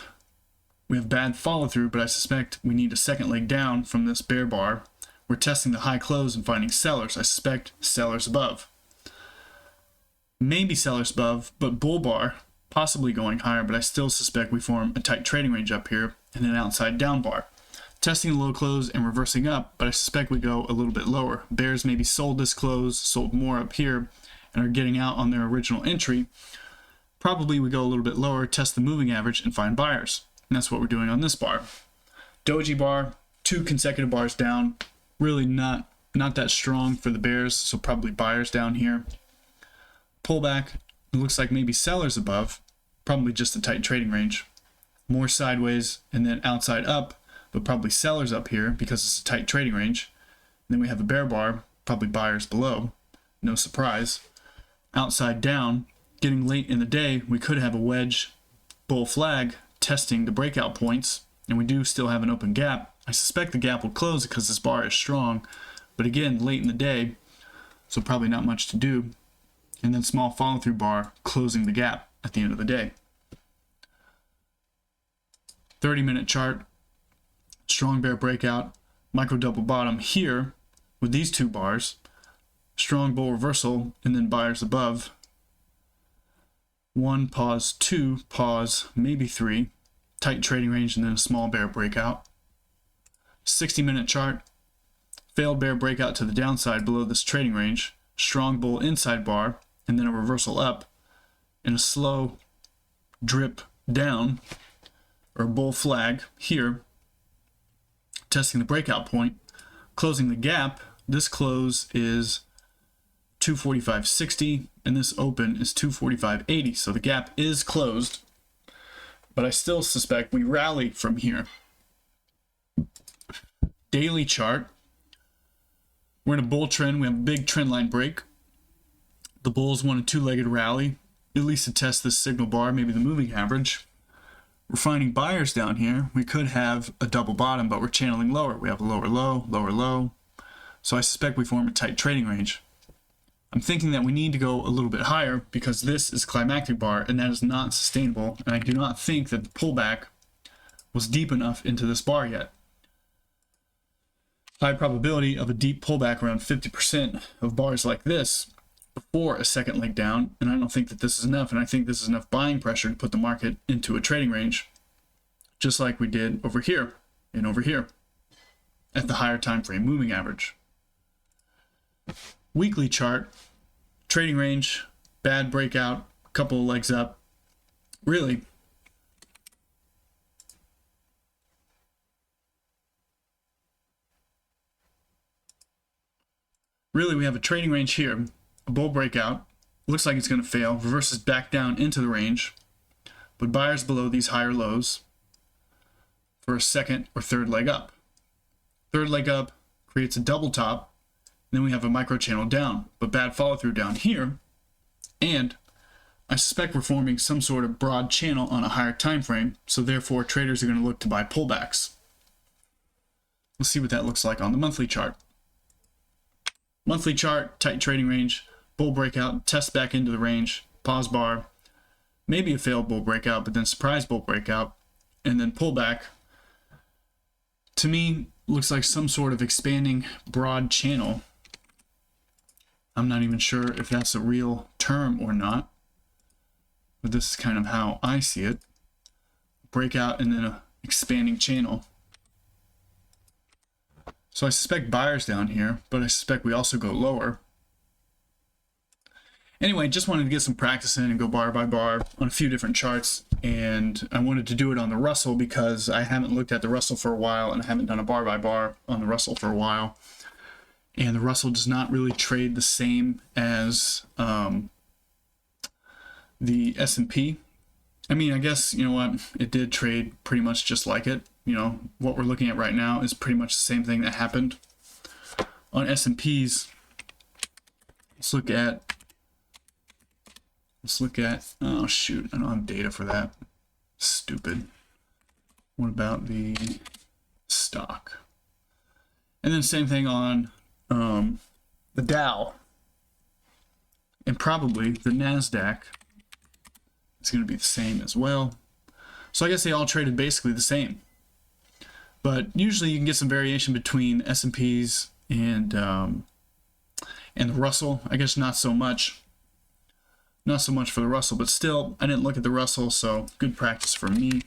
We have bad follow through, but I suspect we need a second leg down from this bear bar. We're testing the high close and finding sellers. I suspect sellers above. Maybe sellers above, but bull bar, possibly going higher, but I still suspect we form a tight trading range up here and an outside down bar. Testing a low close and reversing up, but I suspect we go a little bit lower. Bears maybe sold this close, sold more up here, and are getting out on their original entry. Probably we go a little bit lower, test the moving average, and find buyers. And that's what we're doing on this bar. Doji bar, 2 consecutive bars down. Really not that strong for the bears, so probably buyers down here. Pullback, it looks like maybe sellers above, probably just a tight trading range. More sideways and then outside up, but probably sellers up here because it's a tight trading range. And then we have a bear bar, probably buyers below, no surprise. Outside down, getting late in the day, we could have a wedge bull flag testing the breakout points, and we do still have an open gap. I suspect the gap will close because this bar is strong, but again, late in the day, so probably not much to do. And then small follow through bar closing the gap at the end of the day. 30-minute chart, strong bear breakout, micro double bottom here with these 2 bars, strong bull reversal, and then buyers above. 1 pause, 2 pause, maybe 3, tight trading range, and then a small bear breakout. 60-minute chart, failed bear breakout to the downside below this trading range, strong bull inside bar, and then a reversal up, and a slow drip down, or bull flag here, testing the breakout point, closing the gap. This close is 245.60, and this open is 245.80, so the gap is closed, but I still suspect we rally from here. Daily chart, we're in a bull trend. We have a big trend line break. The bulls want a 2-legged rally, at least to test this signal bar, maybe the moving average. We're finding buyers down here. We could have a double bottom, but we're channeling lower. We have a lower low, lower low. So I suspect we form a tight trading range. I'm thinking that we need to go a little bit higher because this is a climactic bar and that is not sustainable. And I do not think that the pullback was deep enough into this bar yet. High probability of a deep pullback, around 50% of bars like this before a second leg down, and I don't think that this is enough, and I think this is enough buying pressure to put the market into a trading range, just like we did over here and over here at the higher time frame moving average. Weekly chart, trading range, bad breakout, couple of legs up. Really, we have a trading range here, a bull breakout, looks like it's going to fail, reverses back down into the range, but buyers below these higher lows for a second or third leg up. Third leg up creates a double top, and then we have a micro channel down, but bad follow through down here, and I suspect we're forming some sort of broad channel on a higher time frame, so therefore traders are going to look to buy pullbacks. Let's see what that looks like on the monthly chart. Monthly chart, tight trading range, bull breakout, test back into the range, pause bar, maybe a failed bull breakout, but then surprise bull breakout, and then pullback. To me, looks like some sort of expanding broad channel. I'm not even sure if that's a real term or not, but this is kind of how I see it. Breakout and then a expanding channel. So I suspect buyers down here, but I suspect we also go lower. Anyway, just wanted to get some practice in and go bar by bar on a few different charts. And I wanted to do it on the Russell because I haven't looked at the Russell for a while and I haven't done a bar by bar on the Russell for a while. And the Russell does not really trade the same as the S&P. I mean, I guess, you know what, it did trade pretty much just like it. You know, what we're looking at right now is pretty much the same thing that happened on S&Ps. Let's look at, oh shoot, I don't have data for that. Stupid. What about the stock? And then same thing on the Dow. And probably the NASDAQ is going to be the same as well. So I guess they all traded basically the same. But usually you can get some variation between S&Ps and the Russell. I guess not so much. Not so much for the Russell, but still, I didn't look at the Russell, so good practice for me.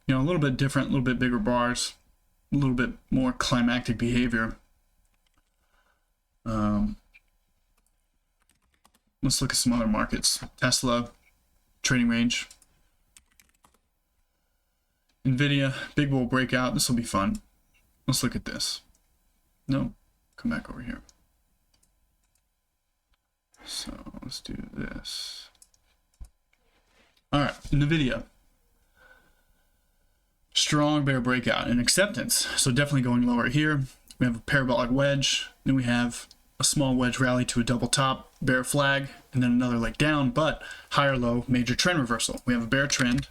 You know, a little bit different, a little bit bigger bars, a little bit more climactic behavior. Let's look at some other markets. Tesla, trading range. NVIDIA, big bull breakout. This will be fun. Let's look at this. No, come back over here. So let's do this. All right, NVIDIA. Strong bear breakout and acceptance. So definitely going lower here. We have a parabolic wedge. Then we have a small wedge rally to a double top, bear flag, and then another leg down, but higher low, major trend reversal. We have a bear trend,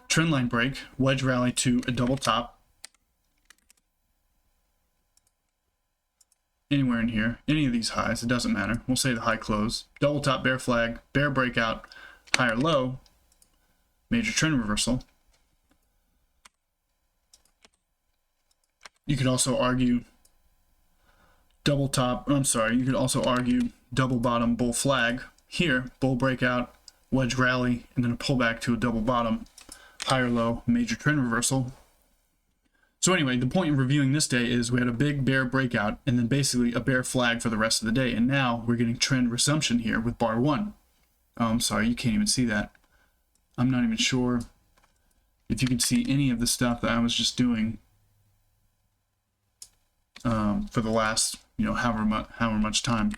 trend line break, wedge rally to a double top. Anywhere in here, any of these highs, it doesn't matter. We'll say the high close, double top, bear flag, bear breakout, higher low, major trend reversal. You could also argue double top, I'm sorry, you could also argue double bottom, bull flag. Here, bull breakout, wedge rally, and then a pullback to a double bottom, higher low, major trend reversal. So anyway, the point in reviewing this day is we had a big bear breakout and then basically a bear flag for the rest of the day. And now we're getting trend resumption here with bar 1. Oh, I'm sorry, you can't even see that. I'm not even sure if you can see any of the stuff that I was just doing for the last, you know, however much time.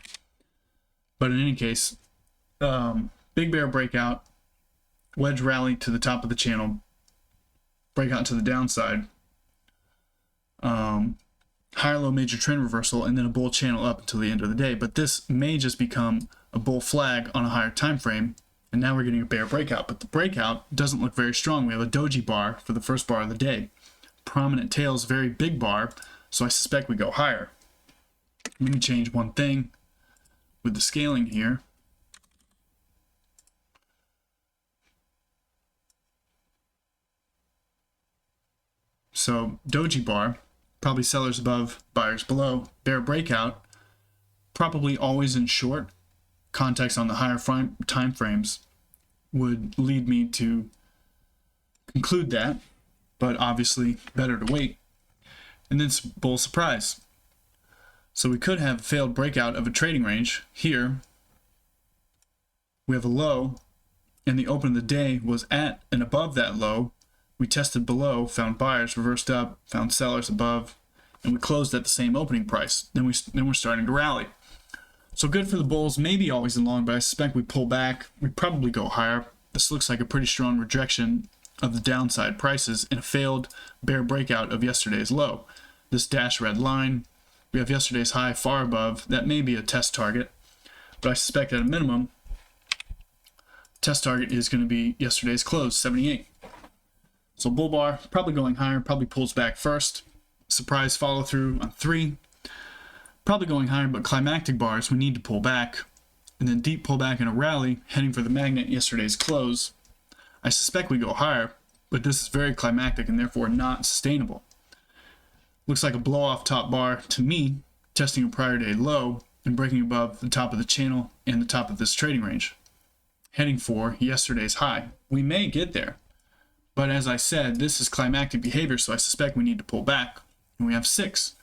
But in any case, big bear breakout, wedge rally to the top of the channel, breakout to the downside, higher low major trend reversal, and then a bull channel up until the end of the day. But this may just become a bull flag on a higher time frame, and now we're getting a bear breakout. But the breakout doesn't look very strong. We have a doji bar for the first bar of the day, prominent tails, very big bar, so I suspect we go higher. Let me change one thing with the scaling here. So doji bar, probably sellers above, buyers below. Bear breakout, probably always in short. Context on the higher time frames would lead me to conclude that, but obviously better to wait. And then bull surprise. So we could have a failed breakout of a trading range. Here we have a low, and the open of the day was at and above that low. We tested below, found buyers, reversed up, found sellers above, and we closed at the same opening price. Then we're starting to rally. So good for the bulls, maybe always in long, but I suspect we pull back. We probably go higher. This looks like a pretty strong rejection of the downside prices in a failed bear breakout of yesterday's low. This dashed red line, we have yesterday's high far above. That may be a test target, but I suspect at a minimum, test target is going to be yesterday's close, 78. So bull bar, probably going higher, probably pulls back first. Surprise follow through on 3. Probably going higher, but climactic bars, we need to pull back. And then deep pullback in a rally, heading for the magnet yesterday's close. I suspect we go higher, but this is very climactic and therefore not sustainable. Looks like a blow off top bar to me, testing a prior day low and breaking above the top of the channel and the top of this trading range. Heading for yesterday's high. We may get there. But as I said, this is climactic behavior, so I suspect we need to pull back. And we have 6.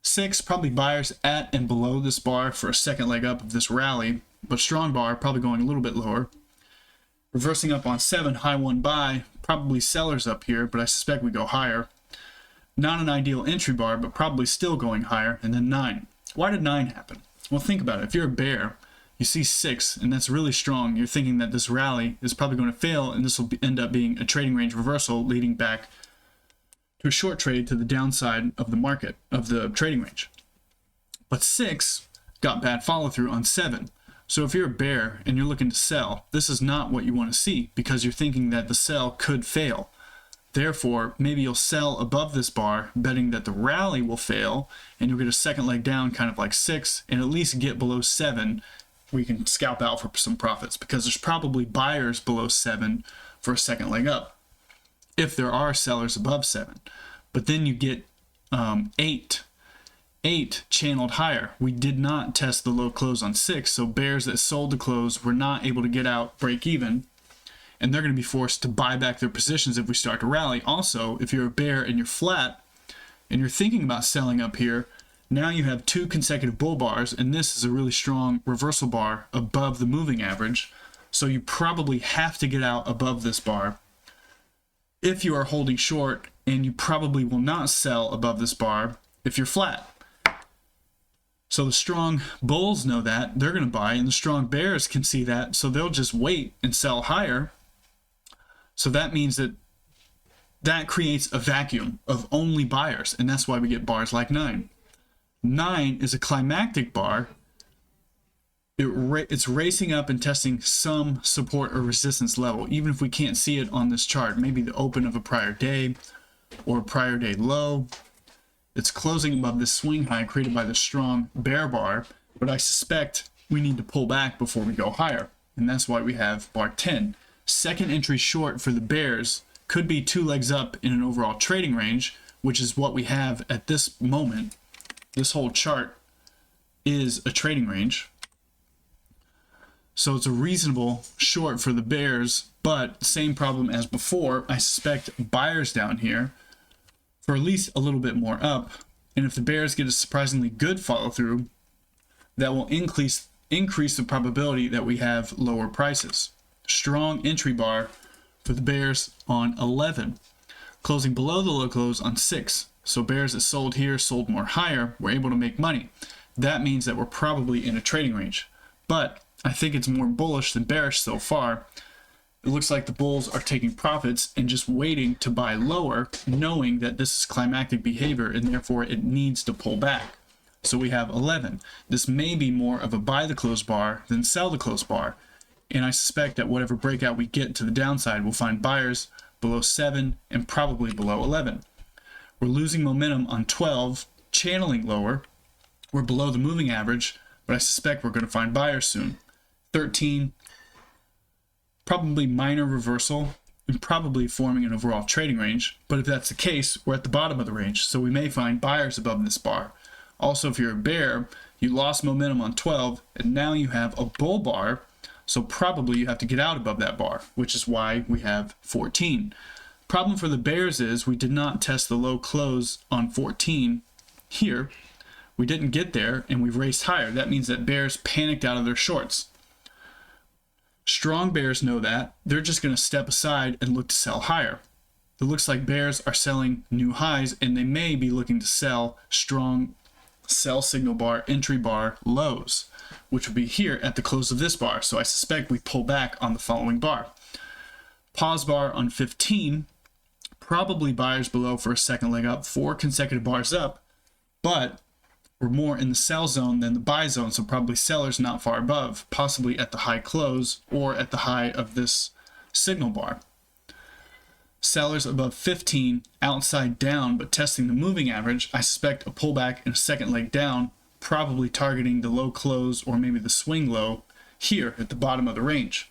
6, probably buyers at and below this bar for a second leg up of this rally, but strong bar, probably going a little bit lower. Reversing up on 7, high 1 buy, probably sellers up here, but I suspect we go higher. Not an ideal entry bar, but probably still going higher, and then 9. Why did 9 happen? Well, think about it. If you're a bear, you see 6, and that's really strong. You're thinking that this rally is probably going to fail, and this will end up being a trading range reversal leading back to a short trade to the downside of the market, of the trading range. But 6 got bad follow-through on 7. So if you're a bear and you're looking to sell, this is not what you want to see because you're thinking that the sell could fail. Therefore, maybe you'll sell above this bar, betting that the rally will fail, and you'll get a second leg down, kind of like 6, and at least get below 7. We can scalp out for some profits because there's probably buyers below 7 for a second leg up, if there are sellers above 7. But then you get 8. 8 channeled higher. We did not test the low close on 6, so bears that sold to close were not able to get out, break even, and they're going to be forced to buy back their positions if we start to rally. Also, if you're a bear and you're flat and you're thinking about selling up here, now you have 2 consecutive bull bars, and this is a really strong reversal bar above the moving average, so you probably have to get out above this bar if you are holding short, and you probably will not sell above this bar if you're flat. So the strong bulls know that, they're going to buy, and the strong bears can see that, so they'll just wait and sell higher. So that means that creates a vacuum of only buyers, and that's why we get bars like 9. 9 is a climactic bar. It's racing up and testing some support or resistance level, even if we can't see it on this chart. Maybe the open of a prior day or a prior day low. It's closing above this swing high created by the strong bear bar, but I suspect we need to pull back before we go higher, and that's why we have bar 10. Second entry short for the bears could be 2 legs up in an overall trading range, which is what we have at this moment. This whole chart is a trading range. So it's a reasonable short for the bears, but same problem as before. I suspect buyers down here for at least a little bit more up, and if the bears get a surprisingly good follow through, that will increase the probability that we have lower prices. Strong entry bar for the bears on 11, closing below the low close on 6. So bears that sold here, sold more higher, were able to make money. That means that we're probably in a trading range, but I think it's more bullish than bearish so far. It looks like the bulls are taking profits and just waiting to buy lower, knowing that this is climactic behavior and therefore it needs to pull back. So we have 11. This may be more of a buy the close bar than sell the close bar, and I suspect that whatever breakout we get to the downside, we'll find buyers below 7 and probably below 11. We're losing momentum on 12, channeling lower. We're below the moving average, but I suspect we're going to find buyers soon. 13, probably minor reversal and probably forming an overall trading range, but if that's the case, we're at the bottom of the range, so we may find buyers above this bar. Also, if you're a bear, you lost momentum on 12, and now you have a bull bar, so probably you have to get out above that bar, which is why we have 14. Problem for the bears is we did not test the low close on 14 here. We didn't get there, and we've raced higher. That means that bears panicked out of their shorts. Strong bears know that. They're just going to step aside and look to sell higher. It looks like bears are selling new highs, and they may be looking to sell strong sell signal bar, entry bar lows, which will be here at the close of this bar. So I suspect we pull back on the following bar. Pause bar on 15, probably buyers below for a second leg up, 4 consecutive bars up, but we're more in the sell zone than the buy zone, so probably sellers not far above, possibly at the high close or at the high of this signal bar. Sellers above 15, outside down, but testing the moving average. I suspect a pullback and a second leg down, probably targeting the low close or maybe the swing low here at the bottom of the range.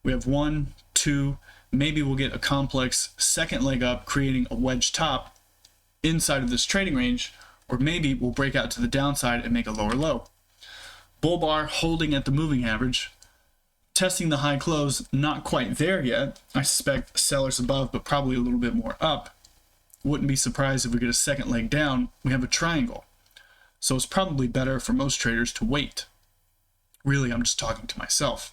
We have 1, 2, maybe we'll get a complex second leg up, creating a wedge top inside of this trading range, or maybe we'll break out to the downside and make a lower low. Bull bar holding at the moving average. Testing the high close, not quite there yet. I suspect sellers above, but probably a little bit more up. Wouldn't be surprised if we get a second leg down. We have a triangle. So it's probably better for most traders to wait. Really, I'm just talking to myself.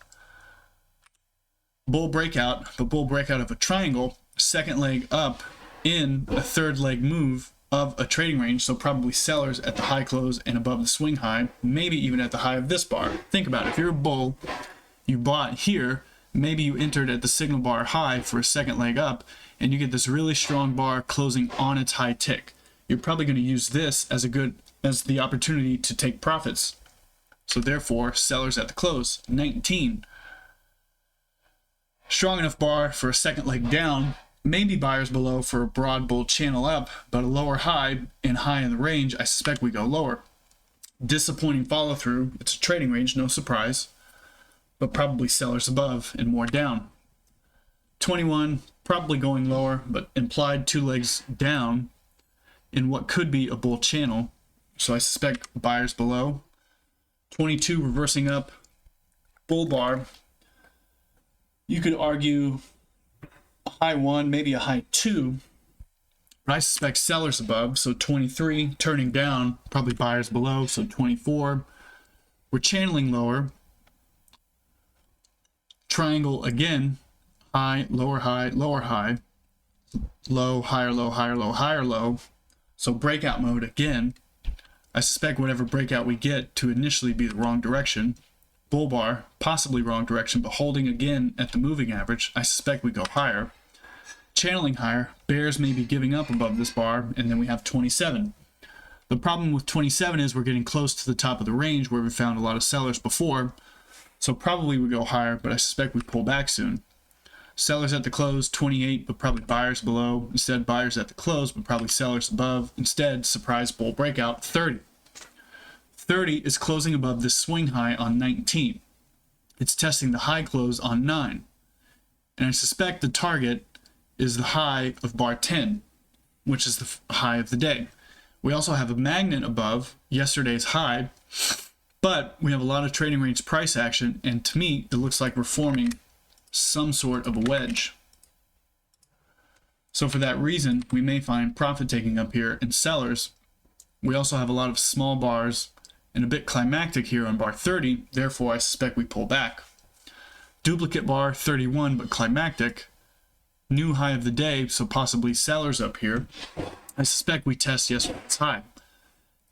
Bull breakout, but bull breakout of a triangle, second leg up, in a third leg move of a trading range, so probably sellers at the high close and above the swing high, maybe even at the high of this bar. Think about it. If you're a bull, you bought here, maybe you entered at the signal bar high for a second leg up, and you get this really strong bar closing on its high tick. You're probably going to use this as the opportunity to take profits. So therefore, sellers at the close. 19. Strong enough bar for a second leg down, maybe buyers below for a broad bull channel up, but a lower high and high in the range, I suspect we go lower. Disappointing follow through. It's a trading range, no surprise, but probably sellers above and more down. 21, probably going lower, but implied 2 legs down in what could be a bull channel, so I suspect buyers below. 22, reversing up, bull bar. You could argue a high 1, maybe a high 2, but I suspect sellers above, so 23, turning down, probably buyers below, so 24. We're channeling lower. Triangle again, high, lower, high, low, higher, low, higher, low, higher, low. So breakout mode again. I suspect whatever breakout we get to initially be the wrong direction. Bull bar, possibly wrong direction, but holding again at the moving average. I suspect we go higher. Channeling higher, bears may be giving up above this bar, and then we have 27. The problem with 27 is we're getting close to the top of the range where we found a lot of sellers before, so probably we go higher, but I suspect we pull back soon. Sellers at the close, 28, but probably buyers below. Instead, buyers at the close, but probably sellers above. Instead, surprise bull breakout, 30. 30 is closing above this swing high on 19. It's testing the high close on 9. And I suspect the target is the high of bar 10, which is the high of the day. We also have a magnet above yesterday's high, but we have a lot of trading range price action, and to me, it looks like we're forming some sort of a wedge. So for that reason, we may find profit taking up here in sellers. We also have a lot of small bars and a bit climactic here on bar 30, therefore I suspect we pull back. Duplicate bar 31, but climactic. New high of the day, so possibly sellers up here. I suspect we test yesterday's high.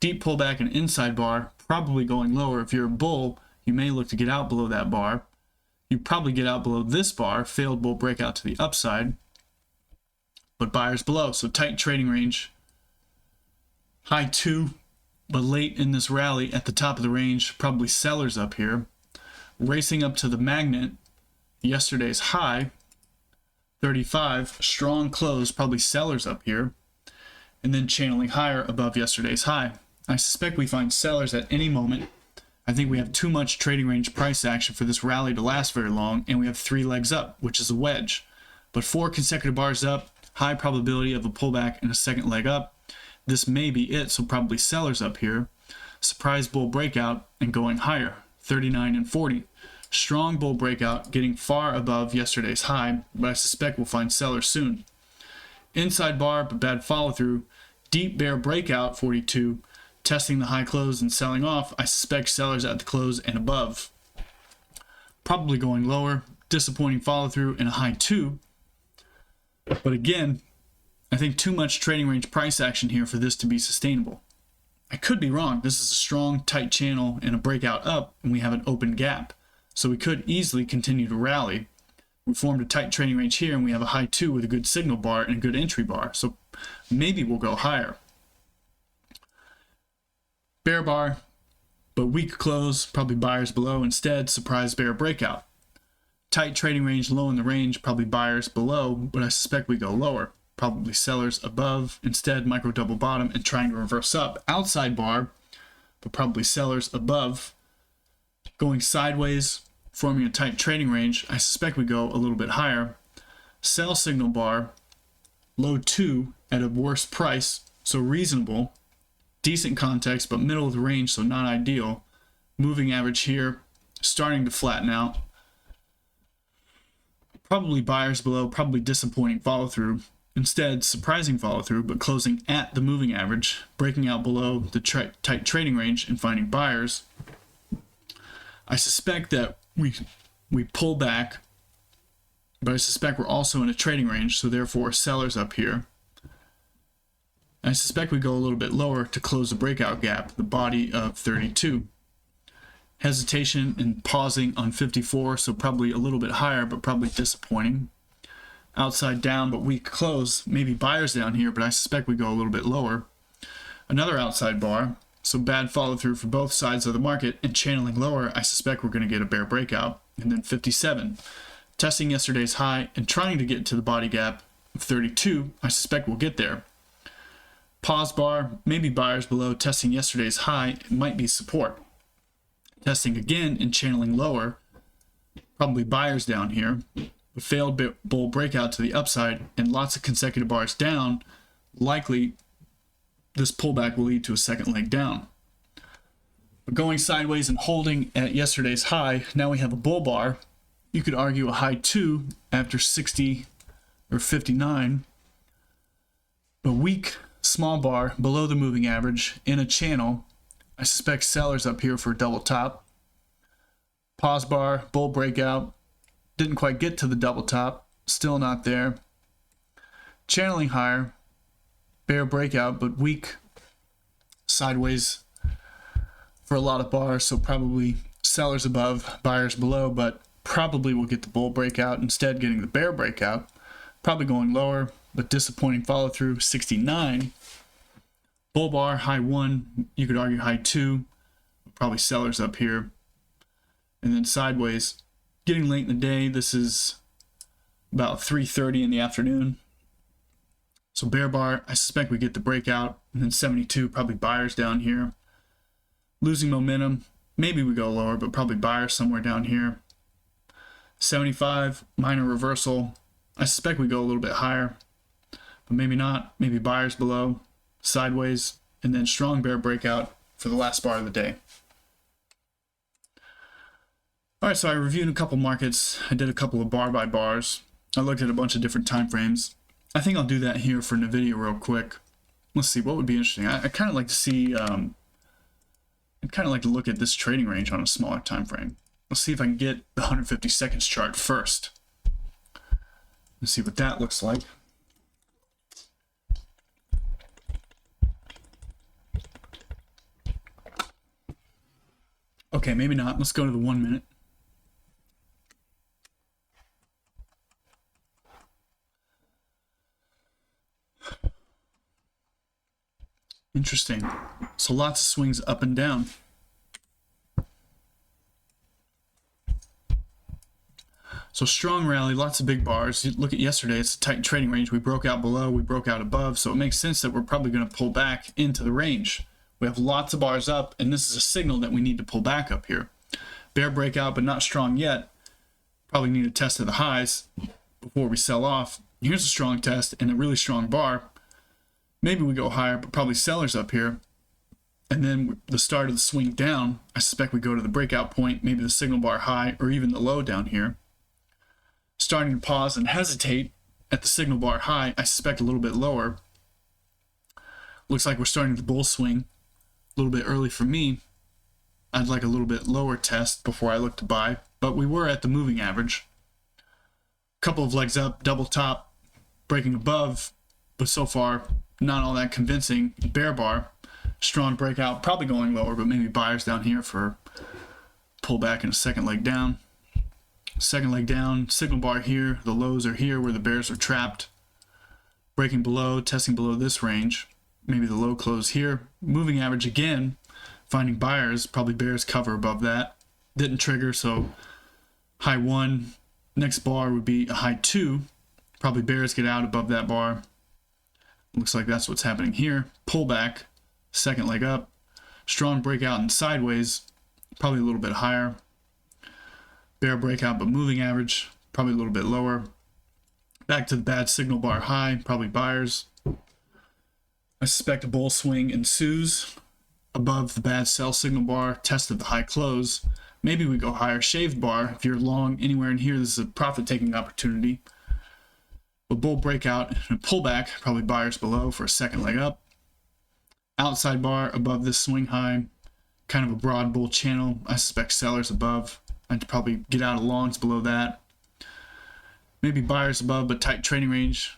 Deep pullback and inside bar, probably going lower. If you're a bull, you may look to get out below that bar. You probably get out below this bar, failed bull breakout to the upside, but buyers below, so tight trading range. High 2, but late in this rally at the top of the range, probably sellers up here. Racing up to the magnet, yesterday's high, 35, strong close, probably sellers up here, and then channeling higher above yesterday's high. I suspect we find sellers at any moment. I think we have too much trading range price action for this rally to last very long, and we have 3 legs up, which is a wedge. But 4 consecutive bars up, high probability of a pullback and a second leg up. This may be it, so probably sellers up here. Surprise bull breakout and going higher, 39 and 40. Strong bull breakout, getting far above yesterday's high, but I suspect we'll find sellers soon. Inside bar, but bad follow through. Deep bear breakout, 42. Testing the high close and selling off. I suspect sellers at the close and above. Probably going lower. Disappointing follow through and a high 2. But again, I think too much trading range price action here for this to be sustainable. I could be wrong. This is a strong, tight channel and a breakout up, and we have an open gap. So we could easily continue to rally. We formed a tight trading range here, and we have a high 2 with a good signal bar and a good entry bar. So maybe we'll go higher. Bear bar, but weak close, probably buyers below. Instead, surprise bear breakout. Tight trading range, low in the range, probably buyers below, but I suspect we go lower. Probably sellers above. Instead, micro double bottom and trying to reverse up. Outside bar, but probably sellers above. Going sideways, forming a tight trading range. I suspect we go a little bit higher. Sell signal bar, low 2 at a worse price, so reasonable. Decent context, but middle of the range, so not ideal. Moving average here, starting to flatten out. Probably buyers below, probably disappointing follow through. Instead, surprising follow through, but closing at the moving average, breaking out below the tight trading range and finding buyers. I suspect that we pull back, but I suspect we're also in a trading range, so therefore sellers up here. I suspect we go a little bit lower to close the breakout gap, the body of 32. Hesitation and pausing on 54, so probably a little bit higher, but probably disappointing. Outside down, but weak close. Maybe buyers down here, but I suspect we go a little bit lower. Another outside bar, so bad follow through for both sides of the market, and channeling lower, I suspect we're going to get a bear breakout. And then 57, testing yesterday's high and trying to get to the body gap of 32, I suspect we'll get there. Pause bar, maybe buyers below, testing yesterday's high, it might be support. Testing again and channeling lower, probably buyers down here. A failed bull breakout to the upside and lots of consecutive bars down, likely this pullback will lead to a second leg down. But going sideways and holding at yesterday's high, now we have a bull bar. You could argue a high 2 after 60 or 59, but weak small bar below the moving average in a channel. I suspect sellers up here for a double top. Pause bar, bull breakout, didn't quite get to the double top, still not there. Channeling higher, bear breakout, but weak sideways for a lot of bars, so probably sellers above, buyers below, but probably will get the bull breakout, instead getting the bear breakout. Probably going lower, but disappointing follow through, 69. Bull bar, high 1, you could argue high 2, probably sellers up here. And then sideways, getting late in the day, this is about 3:30 in the afternoon. So bear bar, I suspect we get the breakout, and then 72, probably buyers down here. Losing momentum, maybe we go lower, but probably buyers somewhere down here. 75, minor reversal, I suspect we go a little bit higher, but maybe not, maybe buyers below, sideways, and then strong bear breakout for the last bar of the day. All right, so I reviewed a couple markets. I did a couple of bar by bars. I looked at a bunch of different time frames. I think I'll do that here for NVIDIA real quick. Let's see, what would be interesting? I kind of like to see, I'd kind of like to look at this trading range on a smaller time frame. Let's see if I can get the 150 seconds chart first. Let's see what that looks like. Okay, maybe not. Let's go to the 1 minute. Interesting. So lots of swings up and down. So strong rally, lots of big bars. You look at yesterday, it's a tight trading range. We broke out below, we broke out above, so it makes sense that we're probably going to pull back into the range. We have lots of bars up, and this is a signal that we need to pull back up here. Bear breakout, but not strong yet. Probably need a test of the highs before we sell off. Here's a strong test and a really strong bar. Maybe we go higher, but probably sellers up here. And then the start of the swing down, I suspect we go to the breakout point, maybe the signal bar high, or even the low down here. Starting to pause and hesitate at the signal bar high, I suspect a little bit lower. Looks like we're starting the bull swing a little bit early for me. I'd like a little bit lower test before I look to buy, but we were at the moving average. Couple of legs up, double top, breaking above, but so far not all that convincing. Bear bar, strong breakout, probably going lower, but maybe buyers down here for pullback and a second leg down. Second leg down, signal bar here, the lows are here where the bears are trapped. Breaking below, testing below this range. Maybe the low close here. Moving average again, finding buyers, probably bears cover above that. Didn't trigger, so high 1. Next bar would be a high 2. Probably bears get out above that bar. Looks like that's what's happening here. Pullback, second leg up. Strong breakout and sideways, probably a little bit higher. Bear breakout, but moving average, probably a little bit lower. Back to the bad signal bar high, probably buyers. I suspect a bull swing ensues above the bad sell signal bar, test of the high close. Maybe we go higher. Shaved bar, if you're long anywhere in here, this is a profit-taking opportunity. A bull breakout and a pullback, probably buyers below for a second leg up. Outside bar above this swing high, kind of a broad bull channel. I suspect sellers above. I'd probably get out of longs below that. Maybe buyers above, but tight trading range.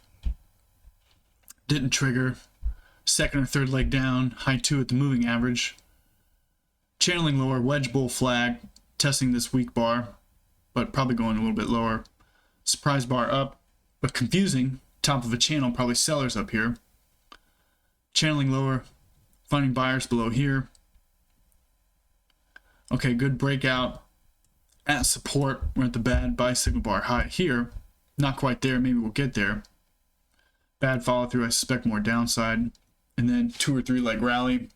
Didn't trigger. second or third leg down, high 2 at the moving average. Channeling lower, wedge bull flag, testing this weak bar, but probably going a little bit lower. Surprise bar up, but confusing. Top of a channel, probably sellers up here. Channeling lower, finding buyers below here. Okay, good breakout at support. We're at the bad buy signal bar high here. Not quite there, maybe we'll get there. Bad follow through, I suspect more downside. And then 2 or 3 leg rally.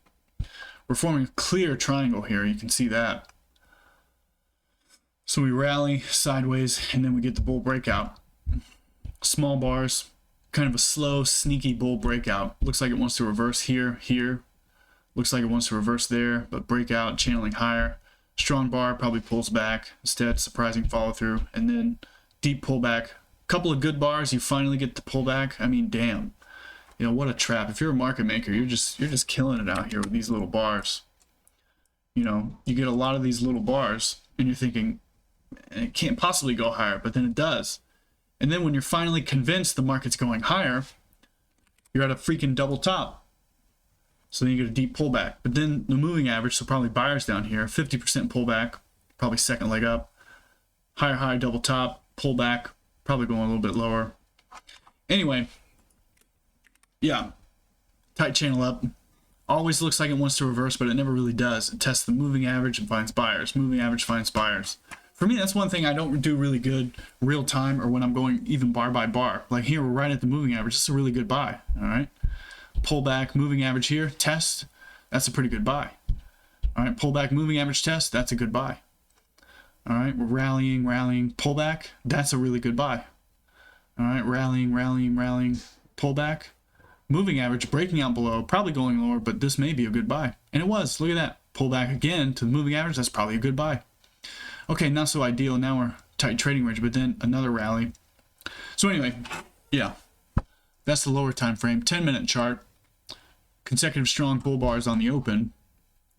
We're forming a clear triangle here, you can see that. So we rally sideways and then we get the bull breakout. Small bars, kind of a slow, sneaky bull breakout. Looks like it wants to reverse here, here. Looks like it wants to reverse there, but breakout, channeling higher. Strong bar probably pulls back. Instead, surprising follow through, and then deep pullback. Couple of good bars, you finally get the pullback. I mean, damn. You know, what a trap. If you're a market maker, you're just killing it out here with these little bars. You know, you get a lot of these little bars, and you're thinking, it can't possibly go higher, but then it does. And then when you're finally convinced the market's going higher, you're at a freaking double top. So then you get a deep pullback. But then the moving average, so probably buyers down here, 50% pullback, probably second leg up. Higher high, double top, pullback, probably going a little bit lower. Anyway, yeah, tight channel up. Always looks like it wants to reverse, but it never really does. It tests the moving average and finds buyers. Moving average finds buyers. For me, that's one thing I don't do really good real time or when I'm going even bar by bar. Like here, we're right at the moving average. This is a really good buy, all right? Pullback, moving average here, test, that's a pretty good buy. All right, pullback, moving average test, that's a good buy. All right, we're rallying, pullback, that's a really good buy. All right, rallying, pullback. Moving average breaking out below, probably going lower, but this may be a good buy. And it was, look at that. Pullback again to the moving average, that's probably a good buy. Okay, not so ideal. Now we're tight trading range, but then another rally. So anyway, yeah, that's the lower time frame. 10-minute chart. Consecutive strong bull bars on the open,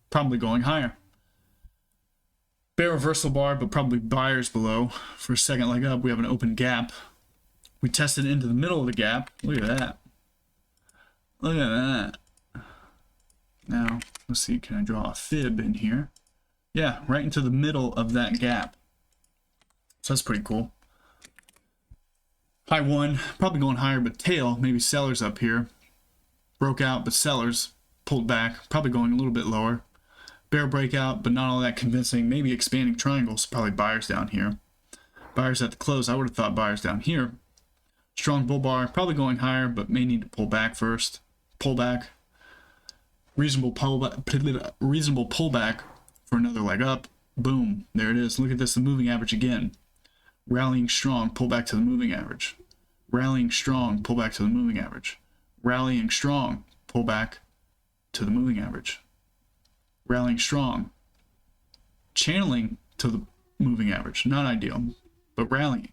probably going higher. Bear reversal bar, but probably buyers below. For a second leg up, we have an open gap. We tested into the middle of the gap. Look at that. Look at that. Now, let's see, can I draw a fib in here? Yeah, right into the middle of that gap. So that's pretty cool. High 1, probably going higher, but tail, maybe sellers up here. Broke out, but sellers pulled back, probably going a little bit lower. Bear breakout, but not all that convincing. Maybe expanding triangles, probably buyers down here. Buyers at the close, I would have thought buyers down here. Strong bull bar, probably going higher, but may need to pull back first. Pullback. Reasonable pullback for another leg up. Boom, there it is. Look at this, the moving average again. Rallying strong, pull back to the moving average. Rallying strong, pull back to the moving average. Rallying strong, pull back to the moving average. Rallying strong, channeling to the moving average. Not ideal, but rallying.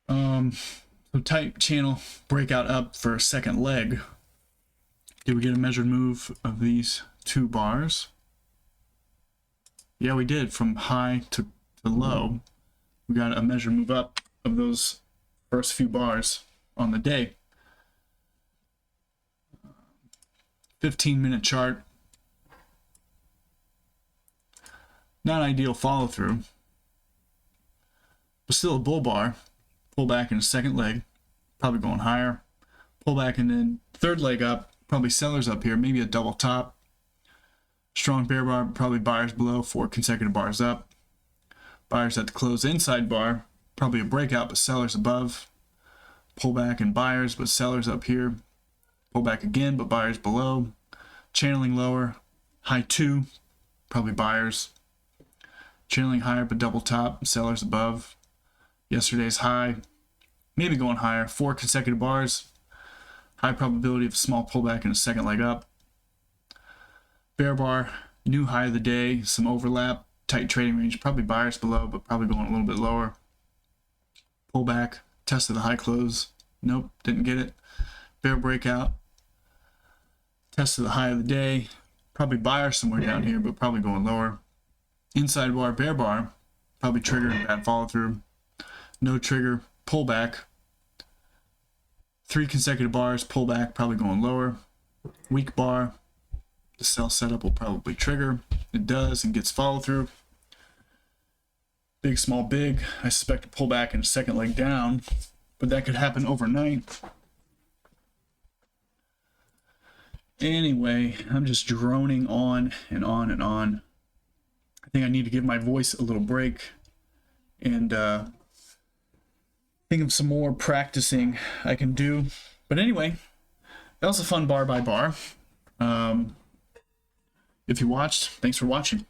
So tight channel, breakout up for a second leg. Did we get a measured move of these two bars? Yeah, we did. From high to low, we got a measured move up of those first few bars on the day. 15-minute chart. Not ideal follow through, but still a bull bar. Pull back in a second leg, probably going higher. Pull back and then third leg up, probably sellers up here, maybe a double top. Strong bear bar, probably buyers below, 4 consecutive bars up. Buyers at the close inside bar, probably a breakout, but sellers above. Pull back and buyers, but sellers up here. Pull back again, but buyers below. Channeling lower, high 2, probably buyers. Channeling higher, but double top, sellers above. Yesterday's high, maybe going higher, 4 consecutive bars. High probability of a small pullback and a second leg up. Bear bar, new high of the day, some overlap, tight trading range, probably buyers below, but probably going a little bit lower. Pullback, test of the high close. Nope, didn't get it. Bear breakout, test of the high of the day, probably buyers somewhere down here, but probably going lower. Inside bar, bear bar, probably trigger, bad follow through. No trigger, pullback. 3 consecutive bars, pull back, probably going lower. Weak bar, the sell setup will probably trigger. It does and gets follow through. Big, small, big. I suspect a pullback and a second leg down, but that could happen overnight. Anyway, I'm just droning on and on and on. I think I need to give my voice a little break and think of some more practicing I can do. But anyway, that was a fun bar by bar. If you watched, thanks for watching.